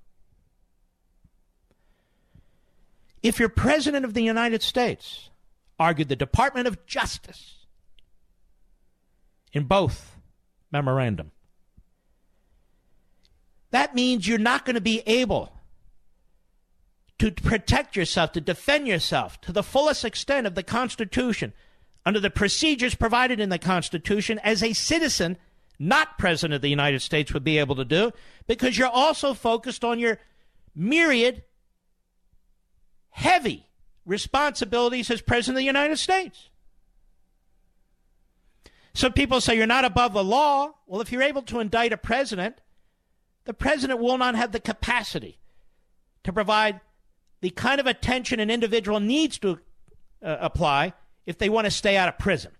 If you're president of the United States, argued the Department of Justice in both memorandum, that means you're not going to be able to protect yourself, to defend yourself to the fullest extent of the Constitution under the procedures provided in the Constitution as a citizen, not president of the United States, would be able to do, because you're also focused on your myriad heavy responsibilities as president of the United States. So people say you're not above the law. Well, if you're able to indict a president, the president will not have the capacity to provide the kind of attention an individual needs to apply if they want to stay out of prison.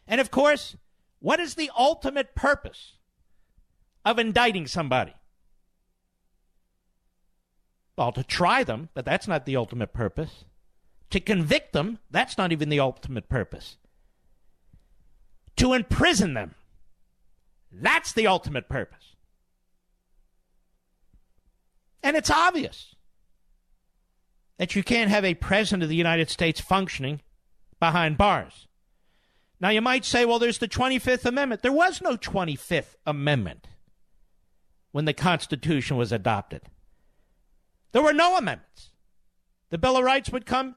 And of course, what is the ultimate purpose of indicting somebody? Well, to try them, but that's not the ultimate purpose. To convict them, that's not even the ultimate purpose. To imprison them, that's the ultimate purpose. And it's obvious that you can't have a president of the United States functioning behind bars. Now, you might say, well, there's the 25th Amendment. There was no 25th Amendment when the Constitution was adopted. There were no amendments. The Bill of Rights would come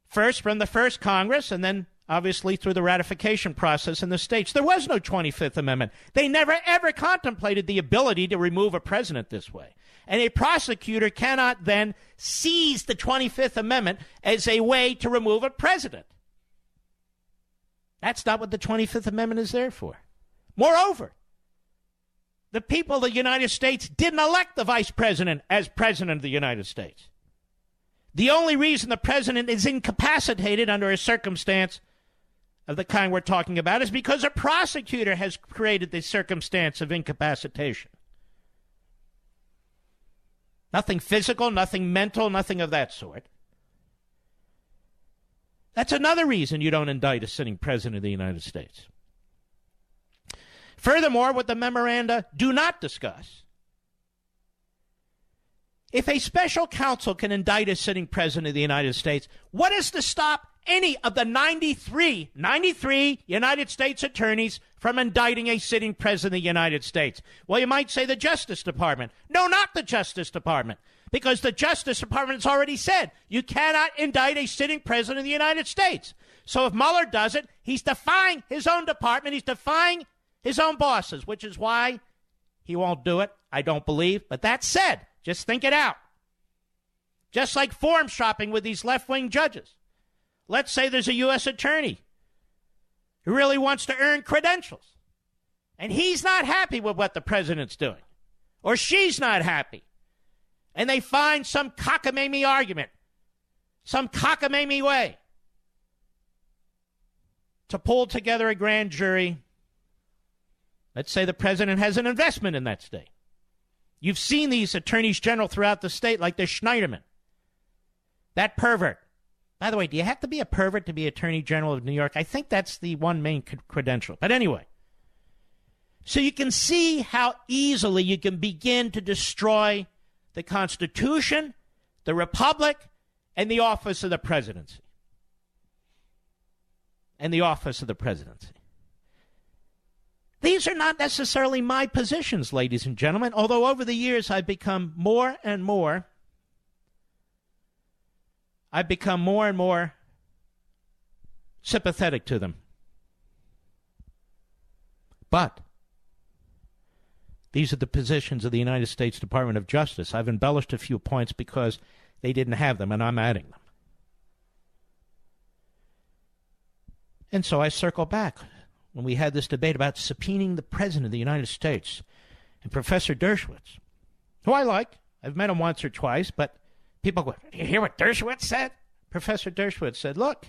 first from the first Congress and then obviously through the ratification process in the states. There was no 25th Amendment. They never, ever contemplated the ability to remove a president this way. And a prosecutor cannot then seize the 25th Amendment as a way to remove a president. That's not what the 25th Amendment is there for. Moreover, the people of the United States didn't elect the vice president as president of the United States. The only reason the president is incapacitated under a circumstance of the kind we're talking about is because a prosecutor has created the circumstance of incapacitation. Nothing physical, nothing mental, nothing of that sort. That's another reason you don't indict a sitting president of the United States. Furthermore, what the memoranda do not discuss, if a special counsel can indict a sitting president of the United States, what is to stop any of the 93 United States attorneys from indicting a sitting president of the United States? Well, you might say the Justice Department. No, not the Justice Department, because the Justice Department has already said you cannot indict a sitting president of the United States. So if Mueller does it, he's defying his own department. He's defying his own bosses, which is why he won't do it, I don't believe. But that said, just think it out. Just like forum shopping with these left-wing judges. Let's say there's a U.S. attorney who really wants to earn credentials, and he's not happy with what the president's doing, or she's not happy, and they find some cockamamie argument, some cockamamie way to pull together a grand jury. Let's say the president has an investment in that state. You've seen these attorneys general throughout the state, like the Schneiderman, that pervert. By the way, do you have to be a pervert to be Attorney General of New York? I think that's the one main credential. But anyway, so you can see how easily you can begin to destroy the Constitution, the Republic, and the office of the presidency. And the office of the presidency. These are not necessarily my positions, ladies and gentlemen, although over the years I've become more and more sympathetic to them. But these are the positions of the United States Department of Justice. I've embellished a few points because they didn't have them, and I'm adding them. And so I circle back when we had this debate about subpoenaing the President of the United States. And Professor Dershowitz, who I like, I've met him once or twice, but people go, "Did you hear what Dershowitz said?" Professor Dershowitz said, look,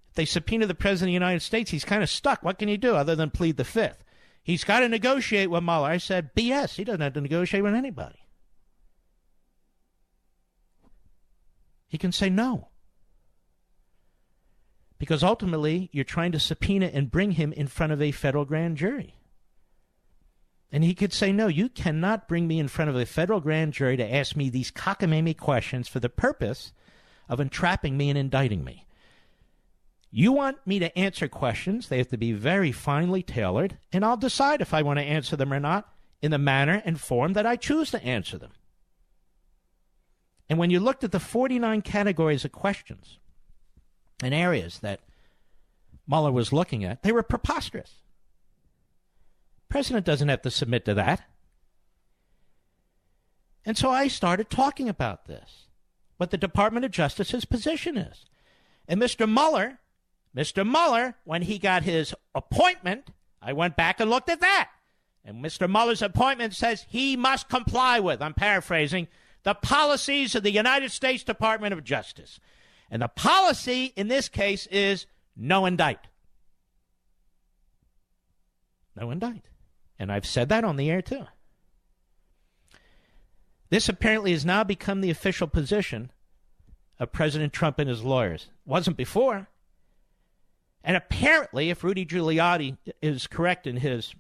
if they subpoena the President of the United States, he's kind of stuck. What can he do other than plead the Fifth? He's got to negotiate with Mueller. I said, BS. He doesn't have to negotiate with anybody. He can say no. Because ultimately, you're trying to subpoena and bring him in front of a federal grand jury. And he could say, no, you cannot bring me in front of a federal grand jury to ask me these cockamamie questions for the purpose of entrapping me and indicting me. You want me to answer questions, they have to be very finely tailored, and I'll decide if I want to answer them or not in the manner and form that I choose to answer them. And when you looked at the 49 categories of questions and areas that Mueller was looking at, they were preposterous. President doesn't have to submit to that. And so I started talking about this, what the Department of Justice's position is. And Mr. Mueller, when he got his appointment, I went back and looked at that. And Mr. Mueller's appointment says he must comply with, I'm paraphrasing, the policies of the United States Department of Justice. And the policy in this case is no indict. No indict. And I've said that on the air, too. This apparently has now become the official position of President Trump and his lawyers. Wasn't before. And apparently, if Rudy Giuliani is correct in his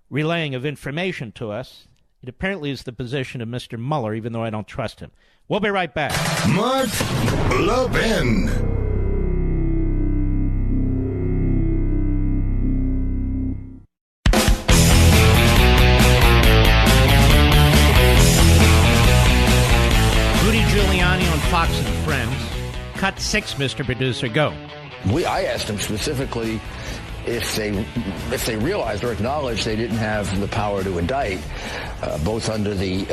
relaying of information to us, it apparently is the position of Mr. Mueller, even though I don't trust him. We'll be right back. Mark Levin. Fox and Friends. Cut 6, Mr. Producer. Go. I asked him specifically if they realized or acknowledged they didn't have the power to indict, both under the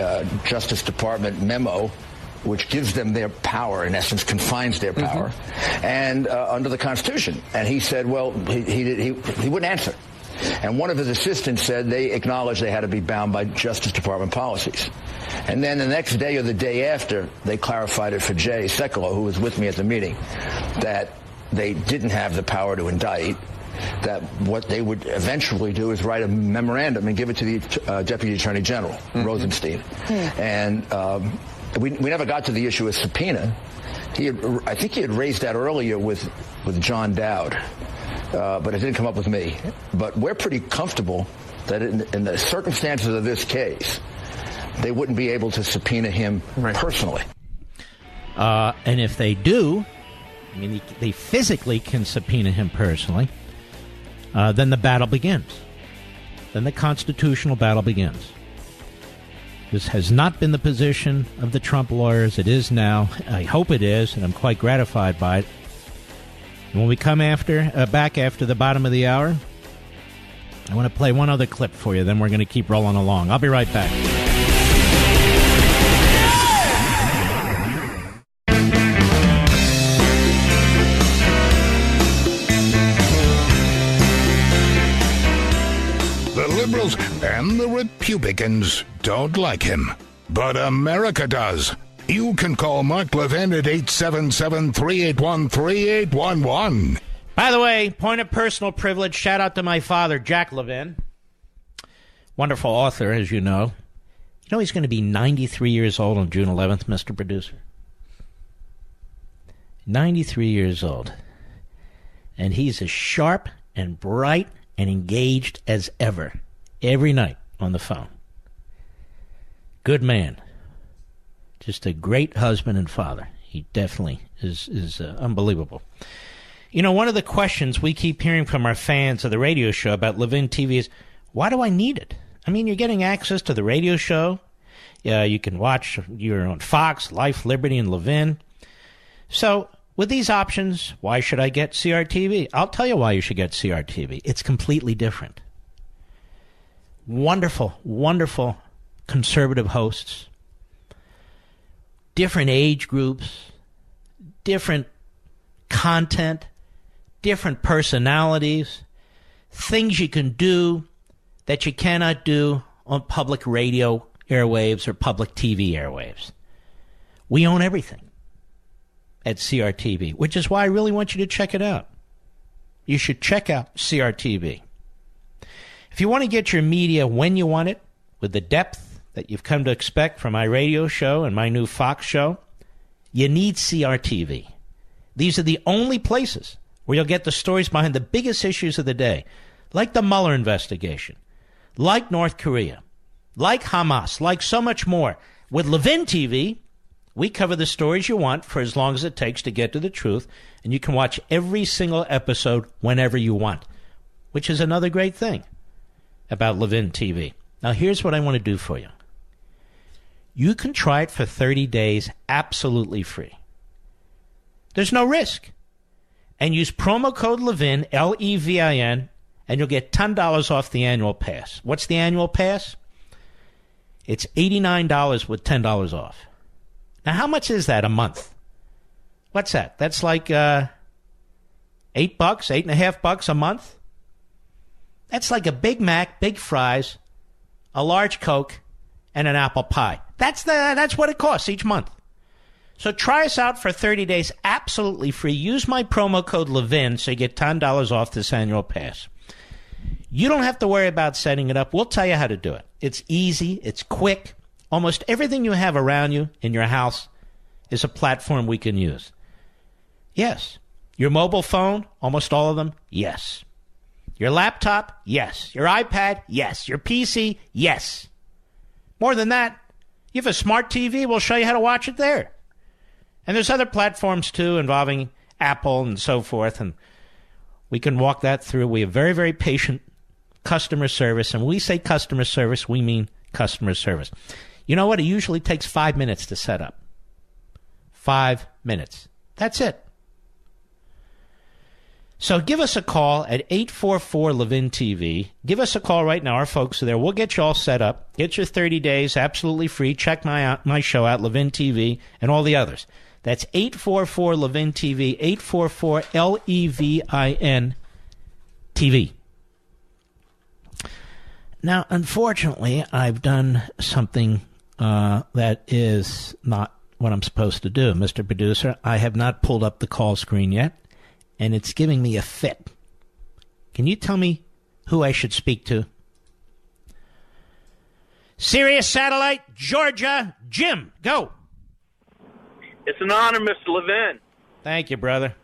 Justice Department memo, which gives them their power, in essence, confines their power, and under the Constitution. And he said, well, he wouldn't answer. And one of his assistants said they acknowledged they had to be bound by Justice Department policies. And then the next day or the day after, they clarified it for Jay Sekulow, who was with me at the meeting, that they didn't have the power to indict, that what they would eventually do is write a memorandum and give it to the Deputy Attorney General, Rosenstein. And we never got to the issue of subpoena. I think he had raised that earlier with John Dowd. But it didn't come up with me. But we're pretty comfortable that in the circumstances of this case, they wouldn't be able to subpoena him personally. And if they do, I mean, they physically can subpoena him personally. then the battle begins. Then the constitutional battle begins. This has not been the position of the Trump lawyers. It is now. I hope it is, and I'm quite gratified by it. And when we come back after the bottom of the hour, I want to play one other clip for you, then we're going to keep rolling along. I'll be right back. The liberals and the Republicans don't like him, but America does. You can call Mark Levin at 877-381-3811. By the way, point of personal privilege, shout out to my father, Jack Levin. Wonderful author, as you know. You know he's going to be 93 years old on June 11th, Mr. Producer? 93 years old. And he's as sharp and bright and engaged as ever, every night on the phone. Good man. Just a great husband and father. He definitely is unbelievable. You know, one of the questions we keep hearing from our fans of the radio show about Levin TV is, why do I need it? I mean, you're getting access to the radio show. You can watch, you're on Fox, Life, Liberty, and Levin. So, with these options, why should I get CRTV? I'll tell you why you should get CRTV. It's completely different. Wonderful, wonderful conservative hosts. Different age groups. Different content. Different personalities. Things you can do that you cannot do on public radio airwaves or public TV airwaves. We own everything at CRTV, which is why I really want you to check it out. You should check out CRTV. If you want to get your media when you want it, with the depth that you've come to expect from my radio show and my new Fox show, you need CRTV. These are the only places where you'll get the stories behind the biggest issues of the day, like the Mueller investigation, like North Korea, like Hamas, like so much more. With Levin TV, we cover the stories you want for as long as it takes to get to the truth, and you can watch every single episode whenever you want, which is another great thing about Levin TV. Now, here's what I want to do for you. You can try it for 30 days absolutely free. There's no risk. And use promo code Levin, Levin, and you'll get $10 off the annual pass. What's the annual pass? It's $89 with $10 off. Now, how much is that a month? What's that? That's like $8, $8.50 a month? That's like a Big Mac, big fries, a large Coke, and an apple pie. That's what it costs each month. So try us out for 30 days absolutely free. Use my promo code Levin so you get $10 off this annual pass. You don't have to worry about setting it up. We'll tell you how to do it. It's easy. It's quick. Almost everything you have around you in your house is a platform we can use. Yes. Your mobile phone, almost all of them, yes. Your laptop, yes. Your iPad, yes. Your PC, yes. More than that, you have a smart TV, we'll show you how to watch it there. And there's other platforms, too, involving Apple and so forth, and we can walk that through. We have very, very patient customer service, and when we say customer service, we mean customer service. You know what? It usually takes 5 minutes to set up. 5 minutes. That's it. So give us a call at 844-LEVIN-TV. Give us a call right now. Our folks are there. We'll get you all set up. Get your 30 days absolutely free. Check my show out, Levin TV, and all the others. That's 844-LEVIN-TV, 844-LEVIN-TV. Now, unfortunately, I've done something that is not what I'm supposed to do, Mr. Producer. I have not pulled up the call screen yet, and it's giving me a fit. Can you tell me who I should speak to? Sirius Satellite, Georgia, Jim, go. It's an honor, Mr. Levin. Thank you, brother.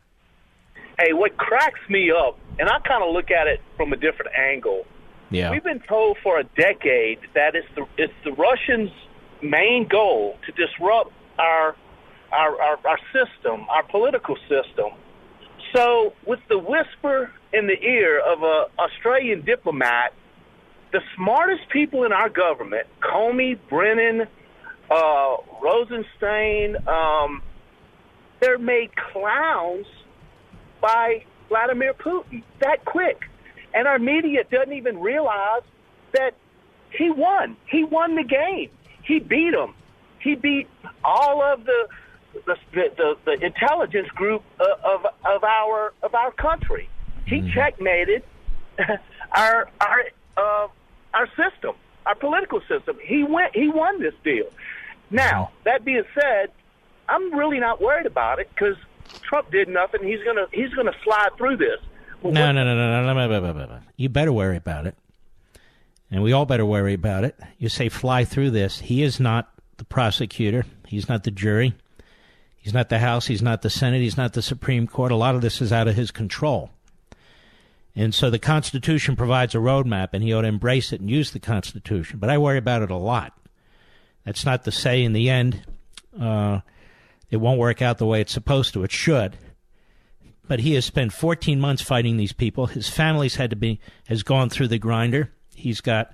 Hey, what cracks me up, and I kind of look at it from a different angle. Yeah. We've been told for a decade that it's the Russians' main goal to disrupt our system, our political system, So with the whisper in the ear of an Australian diplomat, the smartest people in our government, Comey, Brennan, Rosenstein, they're made clowns by Vladimir Putin that quick. And our media doesn't even realize that he won. He won the game. He beat them. He beat all of the intelligence group of our country. He checkmated our system, our political system. He won this deal. Now, that being said, I'm really not worried about it because Trump did nothing. He's gonna slide through this. No. You better worry about it, and we all better worry about it. You say fly through this. He is not the prosecutor. He's not the jury. He's not the House. He's not the Senate. He's not the Supreme Court. A lot of this is out of his control. And so the Constitution provides a roadmap, and he ought to embrace it and use the Constitution. But I worry about it a lot. That's not to say in the end it won't work out the way it's supposed to. It should. But he has spent 14 months fighting these people. His family's has gone through the grinder. He's got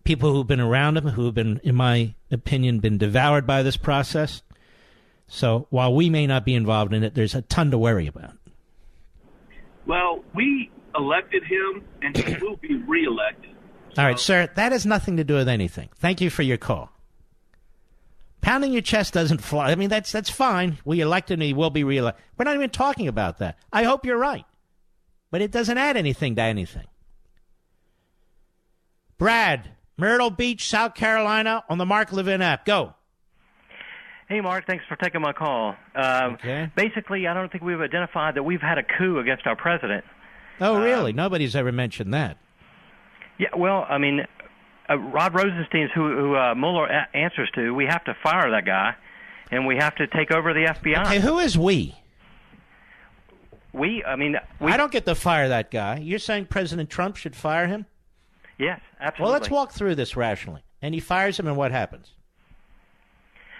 people who've been around him who have been, in my opinion, been devoured by this process. So while we may not be involved in it, there's a ton to worry about. Well, we elected him, and he will be reelected. All right, sir, that has nothing to do with anything. Thank you for your call. Pounding your chest doesn't fly. I mean, that's fine. We elected him, he will be reelected. We're not even talking about that. I hope you're right. But it doesn't add anything to anything. Brad, Myrtle Beach, South Carolina, on the Mark Levin app. Go. Hey, Mark, thanks for taking my call. Okay. Basically, I don't think we've identified that we've had a coup against our president. Oh, really? Nobody's ever mentioned that. Yeah, well, I mean, Rod Rosenstein's who Mueller answers to. We have to fire that guy, and we have to take over the FBI. Okay, who is we? I don't get to fire that guy. You're saying President Trump should fire him? Yes, absolutely. Well, let's walk through this rationally. And he fires him, and what happens?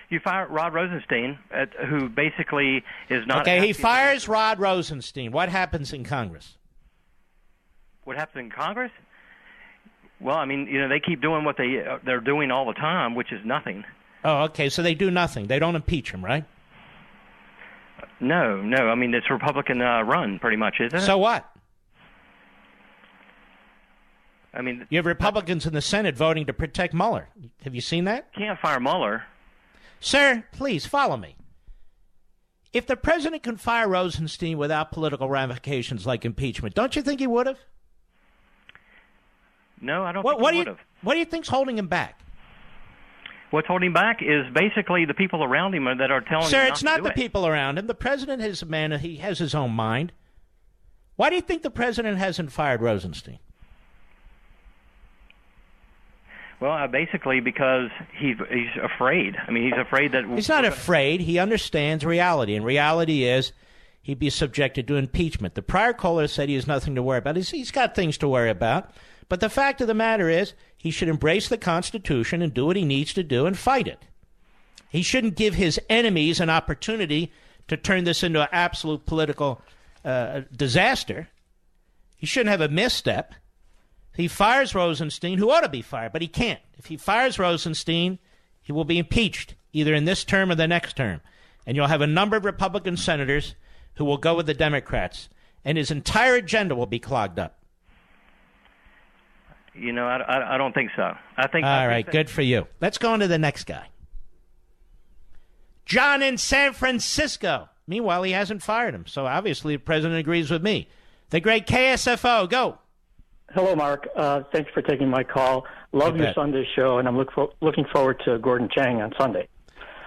You fire Rod Rosenstein, who basically is not... Okay, he fires Rod Rosenstein. What happens in Congress? What happens in Congress? Well, I mean, they keep doing what they're doing all the time, which is nothing. Oh, okay, so they do nothing. They don't impeach him, right? No. I mean, it's Republican run, pretty much, isn't it? So what? I mean... You have Republicans in the Senate voting to protect Mueller. Have you seen that? Can't fire Mueller. Sir, please, follow me. If the president can fire Rosenstein without political ramifications like impeachment, don't you think he would have? No, I don't think he would have. What do you think's holding him back? What's holding him back is basically the people around him that are telling him Sir, not it's to not do the it. people around him. The president is a man, he has his own mind. Why do you think the president hasn't fired Rosenstein? Well, basically because he's afraid. I mean, he's afraid that... He's not afraid. He understands reality, and reality is he'd be subjected to impeachment. The prior caller said he has nothing to worry about. He's got things to worry about, but the fact of the matter is he should embrace the Constitution and do what he needs to do and fight it. He shouldn't give his enemies an opportunity to turn this into an absolute political disaster. He shouldn't have a misstep. He fires Rosenstein, who ought to be fired, but he can't. If he fires Rosenstein, he will be impeached, either in this term or the next term. And you'll have a number of Republican senators who will go with the Democrats, and his entire agenda will be clogged up. I don't think so. All right, good for you. Let's go on to the next guy. John in San Francisco. Meanwhile, he hasn't fired him, so obviously the president agrees with me. The great KSFO, go. Hello, Mark. Thanks for taking my call. Love your Sunday show, and I'm looking forward to Gordon Chang on Sunday.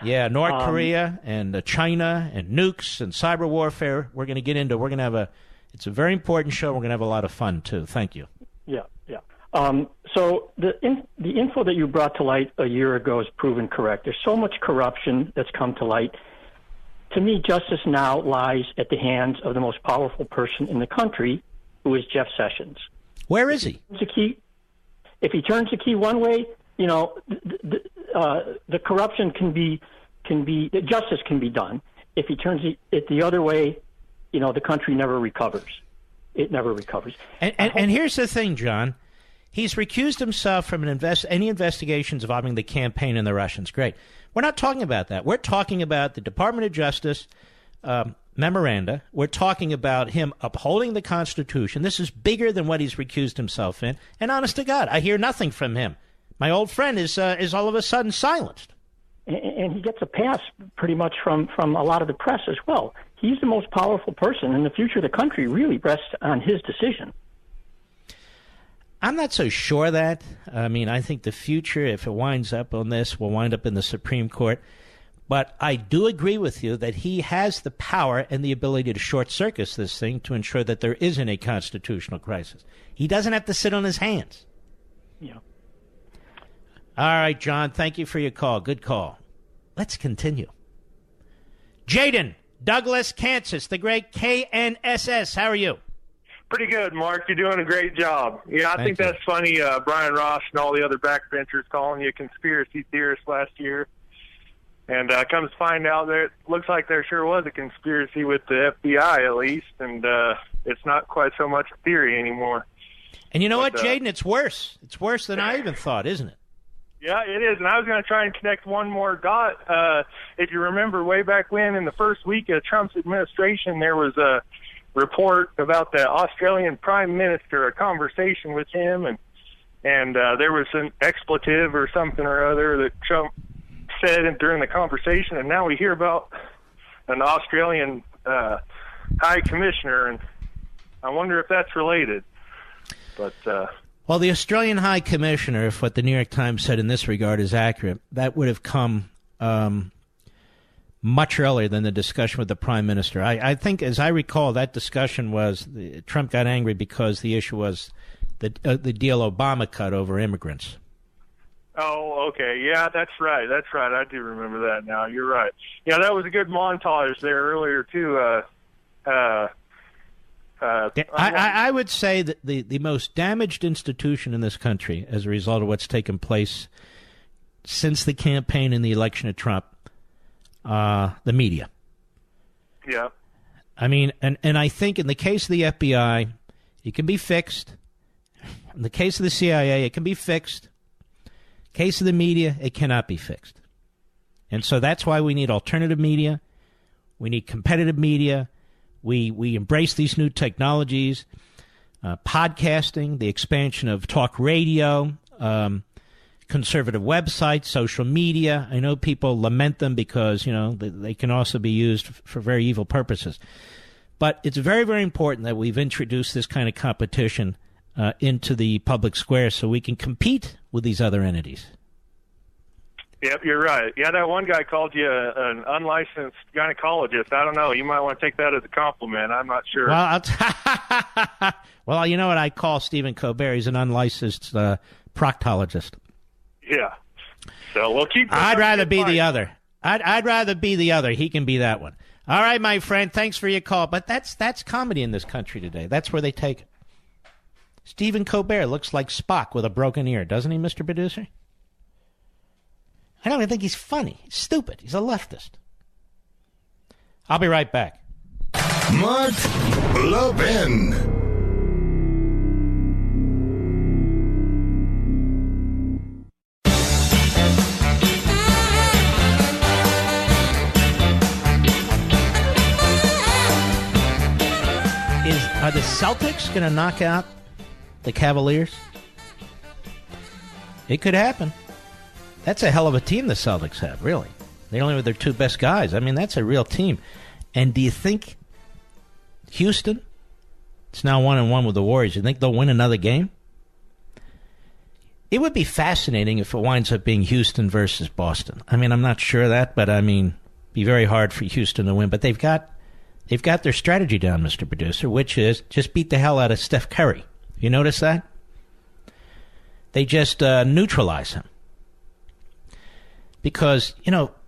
Yeah, North Korea and China and nukes and cyber warfare. We're going to get into. We're going to have it's a very important show. We're going to have a lot of fun too. Thank you. Yeah. So the info that you brought to light a year ago is proven correct. There's so much corruption that's come to light. To me, justice now lies at the hands of the most powerful person in the country, who is Jeff Sessions. Where is he? If he turns the key one way, the corruption can be justice can be done. If he turns it the other way, the country never recovers. It never recovers. And here's the thing, John. He's recused himself from any investigations involving the campaign and the Russians. Great. We're not talking about that. We're talking about the Department of Justice memoranda. We're talking about him upholding the Constitution. This is bigger than what he's recused himself in. And honest to God, I hear nothing from him. My old friend is all of a sudden silenced. And he gets a pass pretty much from a lot of the press as well. He's the most powerful person, and the future of the country really rests on his decision. I'm not so sure of that. I mean, I think the future, if it winds up on this, will wind up in the Supreme Court. But I do agree with you that he has the power and the ability to short-circuit this thing to ensure that there isn't a constitutional crisis. He doesn't have to sit on his hands. Yeah. All right, John, thank you for your call. Good call. Let's continue. Jaden, Douglas, Kansas, the great KNSS. How are you? Pretty good, Mark. You're doing a great job. Yeah, I think that's funny. Brian Ross and all the other backbenchers calling you a conspiracy theorist last year. And comes to find out that it looks like there sure was a conspiracy with the FBI, at least, and it's not quite so much a theory anymore. And you know what, Jaden? It's worse. It's worse than I even thought, isn't it? Yeah, it is. And I was going to try and connect one more dot. If you remember way back when, in the first week of Trump's administration, there was a report about the Australian Prime Minister, a conversation with him, and there was an expletive or something or other that Trump said during the conversation, and now we hear about an Australian High Commissioner, and I wonder if that's related. But well, the Australian High Commissioner, if what the New York Times said in this regard is accurate, that would have come much earlier than the discussion with the Prime Minister. I think, as I recall, that discussion was Trump got angry because the issue was the deal Obama cut over immigrants. Oh, okay. Yeah, that's right. That's right. I do remember that now. You're right. Yeah, that was a good montage there earlier, too. I would say that the most damaged institution in this country as a result of what's taken place since the campaign and the election of Trump, the media. Yeah. I mean, and I think in the case of the FBI, it can be fixed. In the case of the CIA, it can be fixed. Case of the media, it cannot be fixed. And so that's why we need alternative media. We need competitive media. We embrace these new technologies, podcasting, the expansion of talk radio, conservative websites, social media. I know people lament them because, they can also be used for very evil purposes. But it's very, very important that we've introduced this kind of competition into the public square so we can compete with these other entities. Yep, you're right. Yeah, that one guy called you an unlicensed gynecologist. I don't know. You might want to take that as a compliment. I'm not sure. Well, well, you know what I call Stephen Colbert? He's an unlicensed proctologist. Yeah. So we'll keep. I'd rather be the other. I'd rather be the other. He can be that one. All right, my friend. Thanks for your call. But that's comedy in this country today. That's where they take it. Stephen Colbert looks like Spock with a broken ear, doesn't he, Mr. Producer? I don't even think he's funny. He's stupid. He's a leftist. I'll be right back. Mark Levin. Are the Celtics going to knock out the Cavaliers? It could happen. That's a hell of a team the Celtics have, really. They only have their two best guys. I mean, that's a real team. And do you think Houston, it's now 1-1 with the Warriors, you think they'll win another game? It would be fascinating if it winds up being Houston versus Boston. I mean, I'm not sure of that, but I mean, it'd be very hard for Houston to win. But they've got their strategy down, Mr. Producer, which is just beat the hell out of Steph Curry. You notice that? They just neutralize him. Because,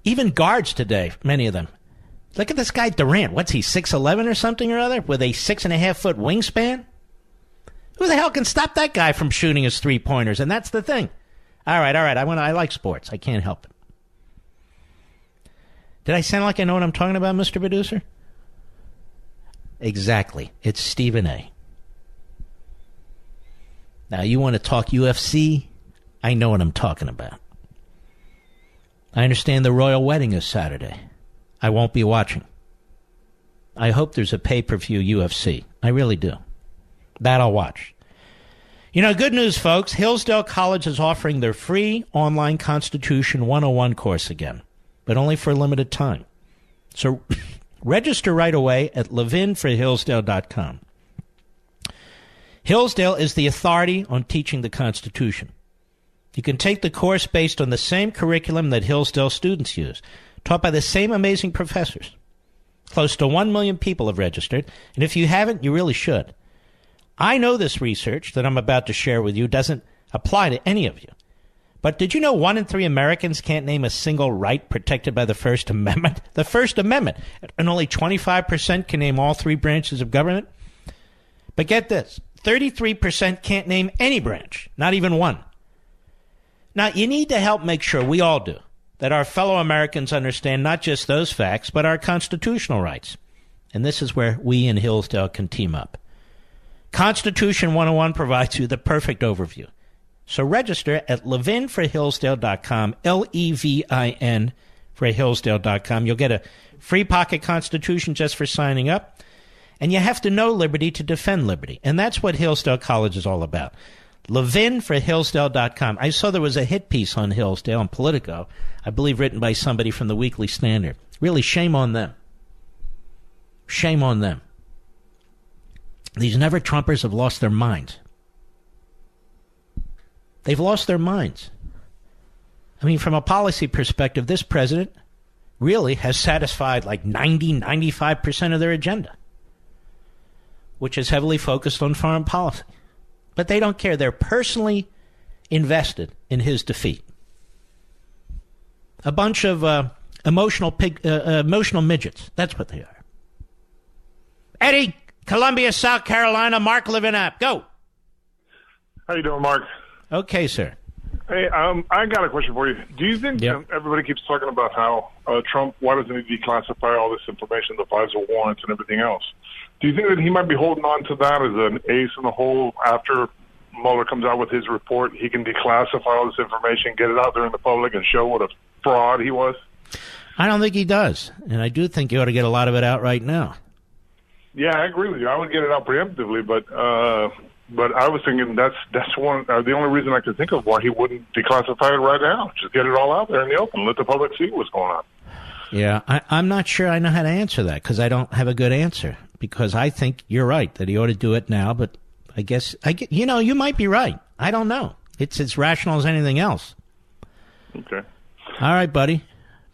even guards today, many of them, look at this guy Durant. What's he, 6'11" or something or other, with a 6.5-foot wingspan? Who the hell can stop that guy from shooting his three-pointers? And that's the thing. All right. I like sports. I can't help it. Did I sound like I know what I'm talking about, Mr. Producer? Exactly. It's Stephen A. Now, you want to talk UFC? I know what I'm talking about. I understand the royal wedding is Saturday. I won't be watching. I hope there's a pay-per-view UFC. I really do. That I'll watch. You know, good news, folks. Hillsdale College is offering their free online Constitution 101 course again, but only for a limited time. So register right away at levinforhillsdale.com. Hillsdale is the authority on teaching the Constitution. You can take the course based on the same curriculum that Hillsdale students use, taught by the same amazing professors. Close to 1 million people have registered, and if you haven't, you really should. I know this research that I'm about to share with you doesn't apply to any of you. But did you know 1 in 3 Americans can't name a single right protected by the First Amendment? The First Amendment. And only 25% can name all 3 branches of government? But get this, 33% can't name any branch, not even one. Now, you need to help make sure, we all do, that our fellow Americans understand not just those facts, but our constitutional rights. And this is where we in Hillsdale can team up. Constitution 101 provides you the perfect overview. So register at levinforhillsdale.com, Levin for Hillsdale.com. You'll get a free pocket Constitution just for signing up. And you have to know liberty to defend liberty. And that's what Hillsdale College is all about. levinforhillsdale.com. I saw there was a hit piece on Hillsdale on Politico, I believe written by somebody from the Weekly Standard. Really, shame on them. Shame on them. These never-Trumpers have lost their minds. They've lost their minds. I mean, from a policy perspective, this president really has satisfied like 95% of their agenda, which is heavily focused on foreign policy. But they don't care. They're personally invested in his defeat. A bunch of emotional midgets. That's what they are. Eddie, Columbia, South Carolina, Mark Levin app. Go. How you doing, Mark? Okay, sir. Hey, I got a question for you. Do you think everybody keeps talking about how Trump, why doesn't he declassify all this information, the FISA warrants and everything else? Do you think that he might be holding on to that as an ace in the hole after Mueller comes out with his report? He can declassify all this information, get it out there in the public, and show what a fraud he was? I don't think he does. And I do think you ought to get a lot of it out right now. Yeah, I agree with you. I would get it out preemptively, but I was thinking that's one the only reason I could think of why he wouldn't declassify it right now. Just get it all out there in the open, let the public see what's going on. Yeah, I'm not sure I know how to answer that because I don't have a good answer. Because I think you're right that he ought to do it now, but I guess you might be right. I don't know. It's as rational as anything else. Okay. All right, buddy.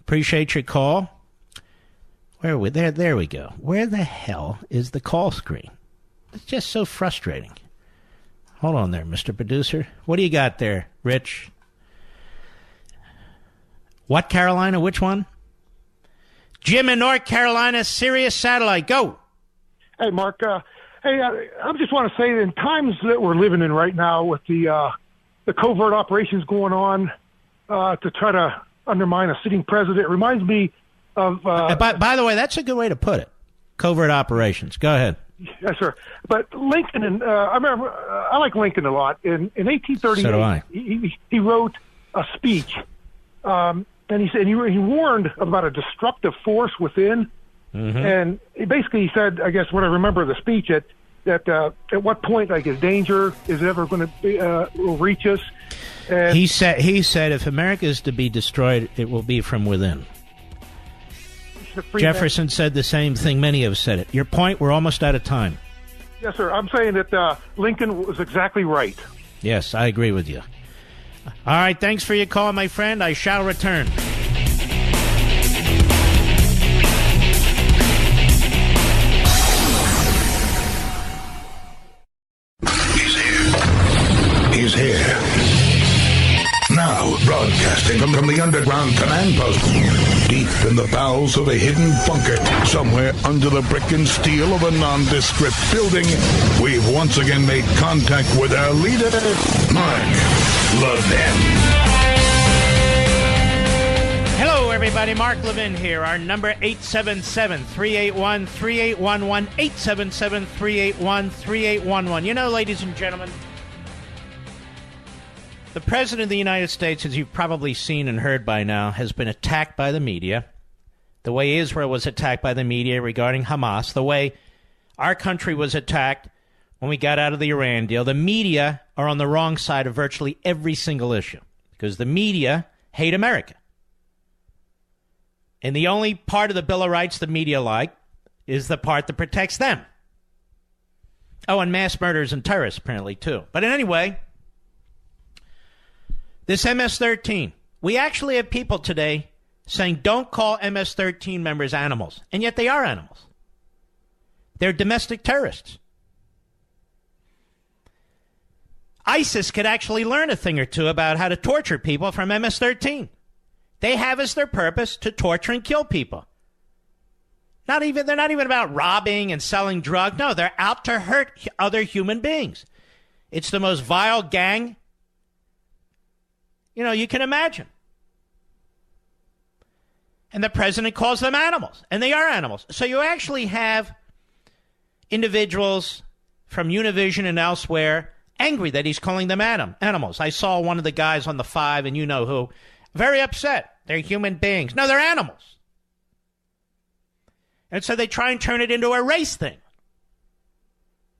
Appreciate your call. Where are we? There we go. Where the hell is the call screen? It's just so frustrating. Hold on there, Mr. Producer. What do you got there, Rich? What, Carolina? Which one? Jim in North Carolina, Sirius Satellite. Go. Hey, Mark. I just want to say that in times that we're living in right now with the covert operations going on to try to undermine a sitting president, it reminds me of... by the way, that's a good way to put it. Covert operations. Go ahead. Yes, sir. But Lincoln, and I like Lincoln a lot. In 1838, so do I. He wrote a speech, and he said he warned about a destructive force within. Mm-hmm. And he said, I guess what I remember of the speech, that at what point, like, is danger is ever going to will reach us? And he said if America is to be destroyed, it will be from within. Jefferson said the same thing. Many have said it. Your point, we're almost out of time. Yes, sir. I'm saying that Lincoln was exactly right. Yes, I agree with you. All right, thanks for your call, my friend. I shall return. He's here. Now, broadcasting from the underground command post, deep in the bowels of a hidden bunker, somewhere under the brick and steel of a nondescript building, we've once again made contact with our leader, Mark Levin. Hello, everybody. everybody. Mark Levin here. Our number 877-381-3811. 877-381-3811. You know, ladies and gentlemen, the President of the United States, as you've probably seen and heard by now, has been attacked by the media. The way Israel was attacked by the media regarding Hamas. The way our country was attacked when we got out of the Iran deal. The media are on the wrong side of virtually every single issue because the media hate America. And the only part of the Bill of Rights the media like is the part that protects them. Oh, and mass murders and terrorists, apparently, too. But anyway, this MS-13, we actually have people today saying don't call MS-13 members animals. And yet they are animals. They're domestic terrorists. ISIS could actually learn a thing or two about how to torture people from MS-13. They have as their purpose to torture and kill people. They're not even about robbing and selling drugs. No, they're out to hurt other human beings. It's the most vile gang, you can imagine. And the president calls them animals, and they are animals. So you actually have individuals from Univision and elsewhere angry that he's calling them animals. I saw one of the guys on the 5, and you know who, very upset. They're human beings. No, they're animals. And so they try and turn it into a race thing.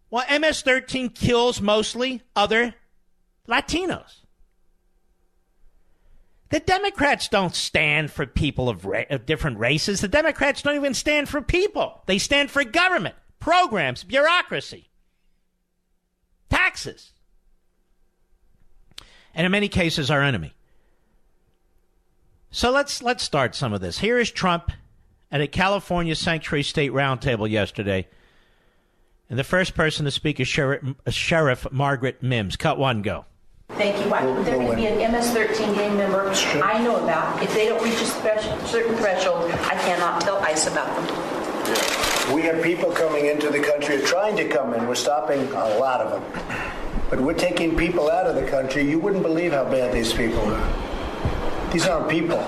Well, MS-13 kills mostly other Latinos. The Democrats don't stand for people of different races. The Democrats don't even stand for people. They stand for government, programs, bureaucracy, taxes. And in many cases, our enemy. So let's start some of this. Here is Trump at a California Sanctuary State roundtable yesterday. And the first person to speak is Sheriff Margaret Mims. Cut 1, go. Thank you. There can be an MS-13 gang member I know about. If they don't reach a certain threshold, I cannot tell ICE about them. We have people coming into the country, trying to come in. We're stopping a lot of them. But we're taking people out of the country. You wouldn't believe how bad these people are. These aren't people.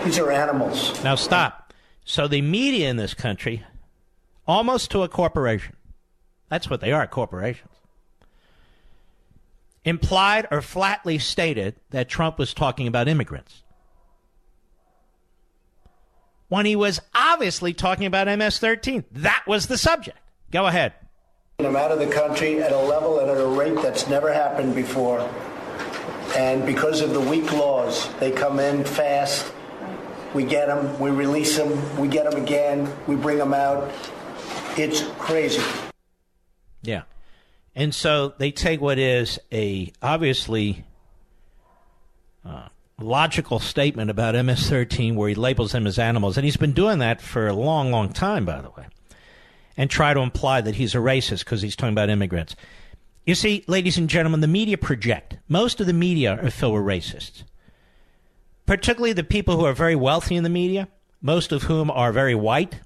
These are animals. Now stop. So the media in this country, almost to a corporation, that's what they are, corporations, implied or flatly stated that Trump was talking about immigrants, when he was obviously talking about MS-13. That was the subject. Go ahead. I'm out of the country at a level and at a rate that's never happened before. And because of the weak laws, they come in fast. We get them, we release them, we get them again, we bring them out. It's crazy. Yeah. And so they take what is a obviously logical statement about MS-13 where he labels them as animals. And he's been doing that for a long, long time, by the way. And try to imply that he's a racist because he's talking about immigrants. You see, ladies and gentlemen, the media project. Most of the media are filled with racists. Particularly the people who are very wealthy in the media, most of whom are very white.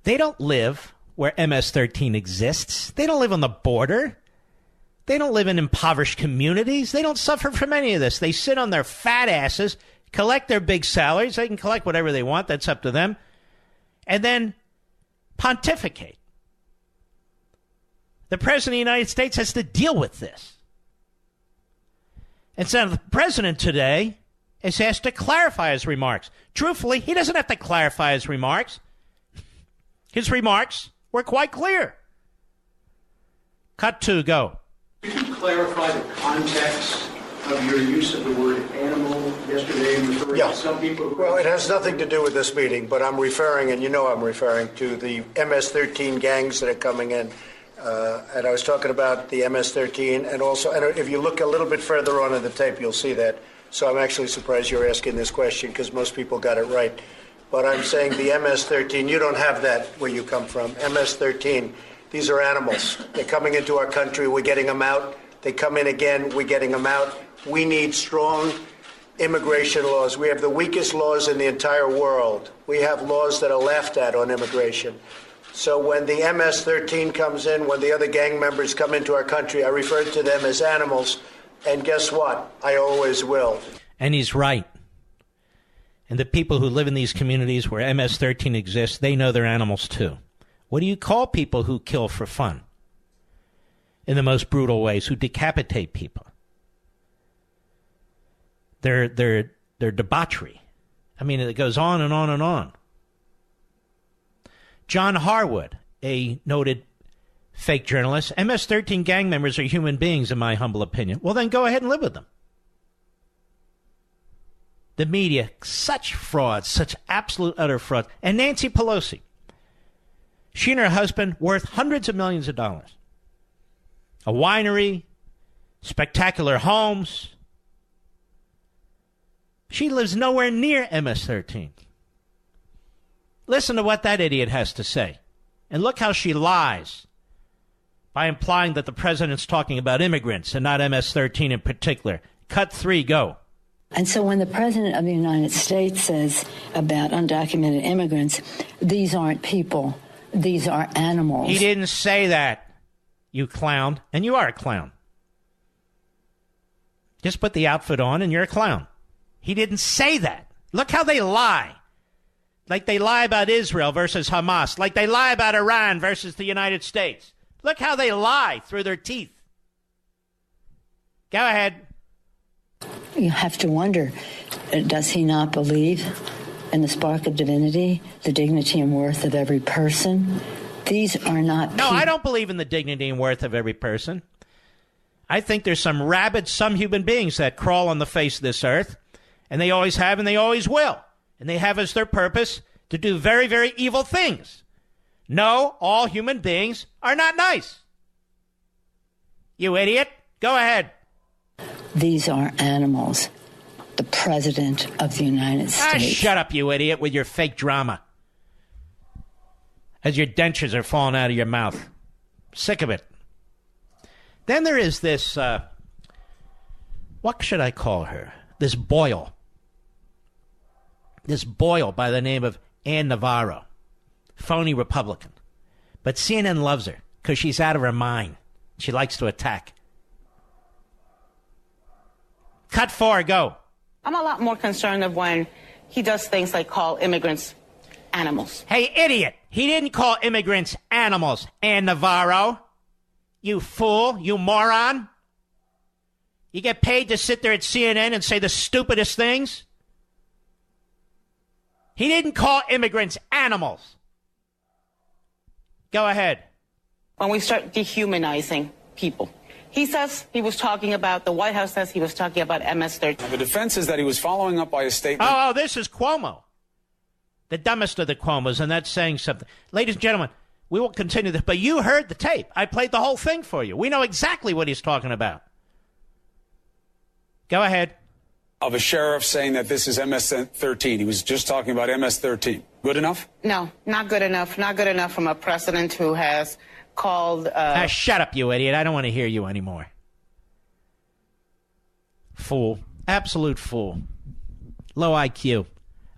They don't live where MS-13 exists. They don't live on the border. They don't live in impoverished communities. They don't suffer from any of this. They sit on their fat asses, collect their big salaries. They can collect whatever they want. That's up to them. And then pontificate. The President of the United States has to deal with this. And so the President today is asked to clarify his remarks. Truthfully, he doesn't have to clarify his remarks. His remarks were quite clear. Cut 2, go. Could you clarify the context of your use of the word animal yesterday and referring to some people? Well, it has nothing to do with this meeting, but I'm referring, and you know I'm referring to the MS-13 gangs that are coming in. And I was talking about the MS-13, and also, and if you look a little bit further on in the tape, you'll see that. So I'm actually surprised you're asking this question because most people got it right. But I'm saying the MS-13, you don't have that where you come from. MS-13, these are animals. They're coming into our country. We're getting them out. They come in again. We're getting them out. We need strong immigration laws. We have the weakest laws in the entire world. We have laws that are laughed at on immigration. So when the MS-13 comes in, when the other gang members come into our country, I refer to them as animals. And guess what? I always will. And he's right. And the people who live in these communities where MS-13 exists, they know they're animals too. What do you call people who kill for fun? In the most brutal ways, who decapitate people? They're debauchery. I mean, it goes on and on and on. John Harwood, a noted fake journalist, MS-13 gang members are human beings, in my humble opinion. Well, then go ahead and live with them. The media, such frauds, such absolute utter frauds. And Nancy Pelosi, she and her husband worth hundreds of millions of dollars. A winery, spectacular homes. She lives nowhere near MS-13. Listen to what that idiot has to say. And look how she lies by implying that the president's talking about immigrants and not MS-13 in particular. Cut 3, go. And so when the president of the United States says about undocumented immigrants, these aren't people, these are animals. He didn't say that, you clown. And you are a clown. Just put the outfit on and you're a clown. He didn't say that. Look how they lie. Like they lie about Israel versus Hamas. Like they lie about Iran versus the United States. Look how they lie through their teeth. Go ahead. You have to wonder, does he not believe in the spark of divinity, the dignity and worth of every person? These are not No, I don't believe in the dignity and worth of every person. I think there's some some human beings that crawl on the face of this earth, and they always have and they always will. And they have as their purpose to do very, very evil things. No, all human beings are not nice. You idiot. Go ahead. These are animals. The President of the United States. Shut up, you idiot, with your fake drama. As your dentures are falling out of your mouth. Sick of it. Then there is this, what should I call her? This Boyle. This Boyle by the name of Ann Navarro. Phony Republican. But CNN loves her because she's out of her mind. She likes to attack. Cut 4, go. I'm a lot more concerned of when he does things like call immigrants animals. Hey, idiot. He didn't call immigrants animals, Ann Navarro. You fool. You moron. You get paid to sit there at CNN and say the stupidest things? He didn't call immigrants animals. Go ahead. When we start dehumanizing people. He says he was talking about, the White House says he was talking about MS-13. The defense is that he was following up by a statement. Oh, this is Cuomo. The dumbest of the Cuomos, and that's saying something. Ladies and gentlemen, we will continue this, but you heard the tape. I played the whole thing for you. We know exactly what he's talking about. Go ahead. Of a sheriff saying that this is MS-13. He was just talking about MS-13. Good enough? No, not good enough. Not good enough from a president who has called... shut up, you idiot. I don't want to hear you anymore. Fool. Absolute fool. Low IQ.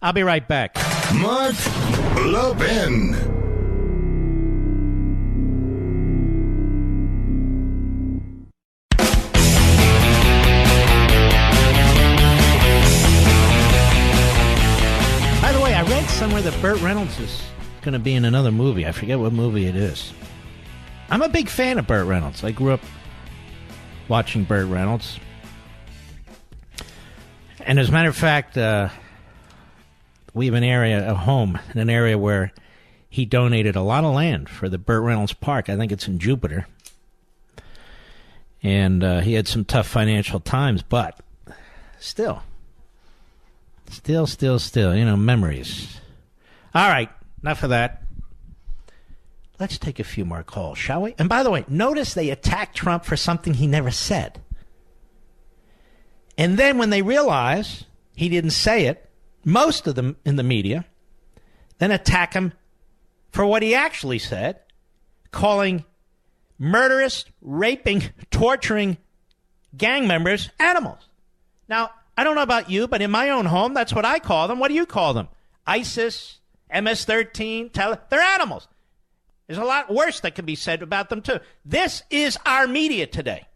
I'll be right back. Mark Levin. By the way, I read somewhere that Burt Reynolds is going to be in another movie. I forget what movie it is. I'm a big fan of Burt Reynolds. I grew up watching Burt Reynolds. And as a matter of fact, we have a home in an area where he donated a lot of land for the Burt Reynolds Park. I think it's in Jupiter. And he had some tough financial times, but still, memories. All right, enough of that. Let's take a few more calls, shall we? And by the way, notice they attacked Trump for something he never said. And then when they realize he didn't say it, most of them in the media then attack him for what he actually said, calling murderous, raping, torturing gang members animals. Now, I don't know about you, but in my own home, that's what I call them. What do you call them? ISIS, MS-13, they're animals. There's a lot worse that can be said about them, too. This is our media today.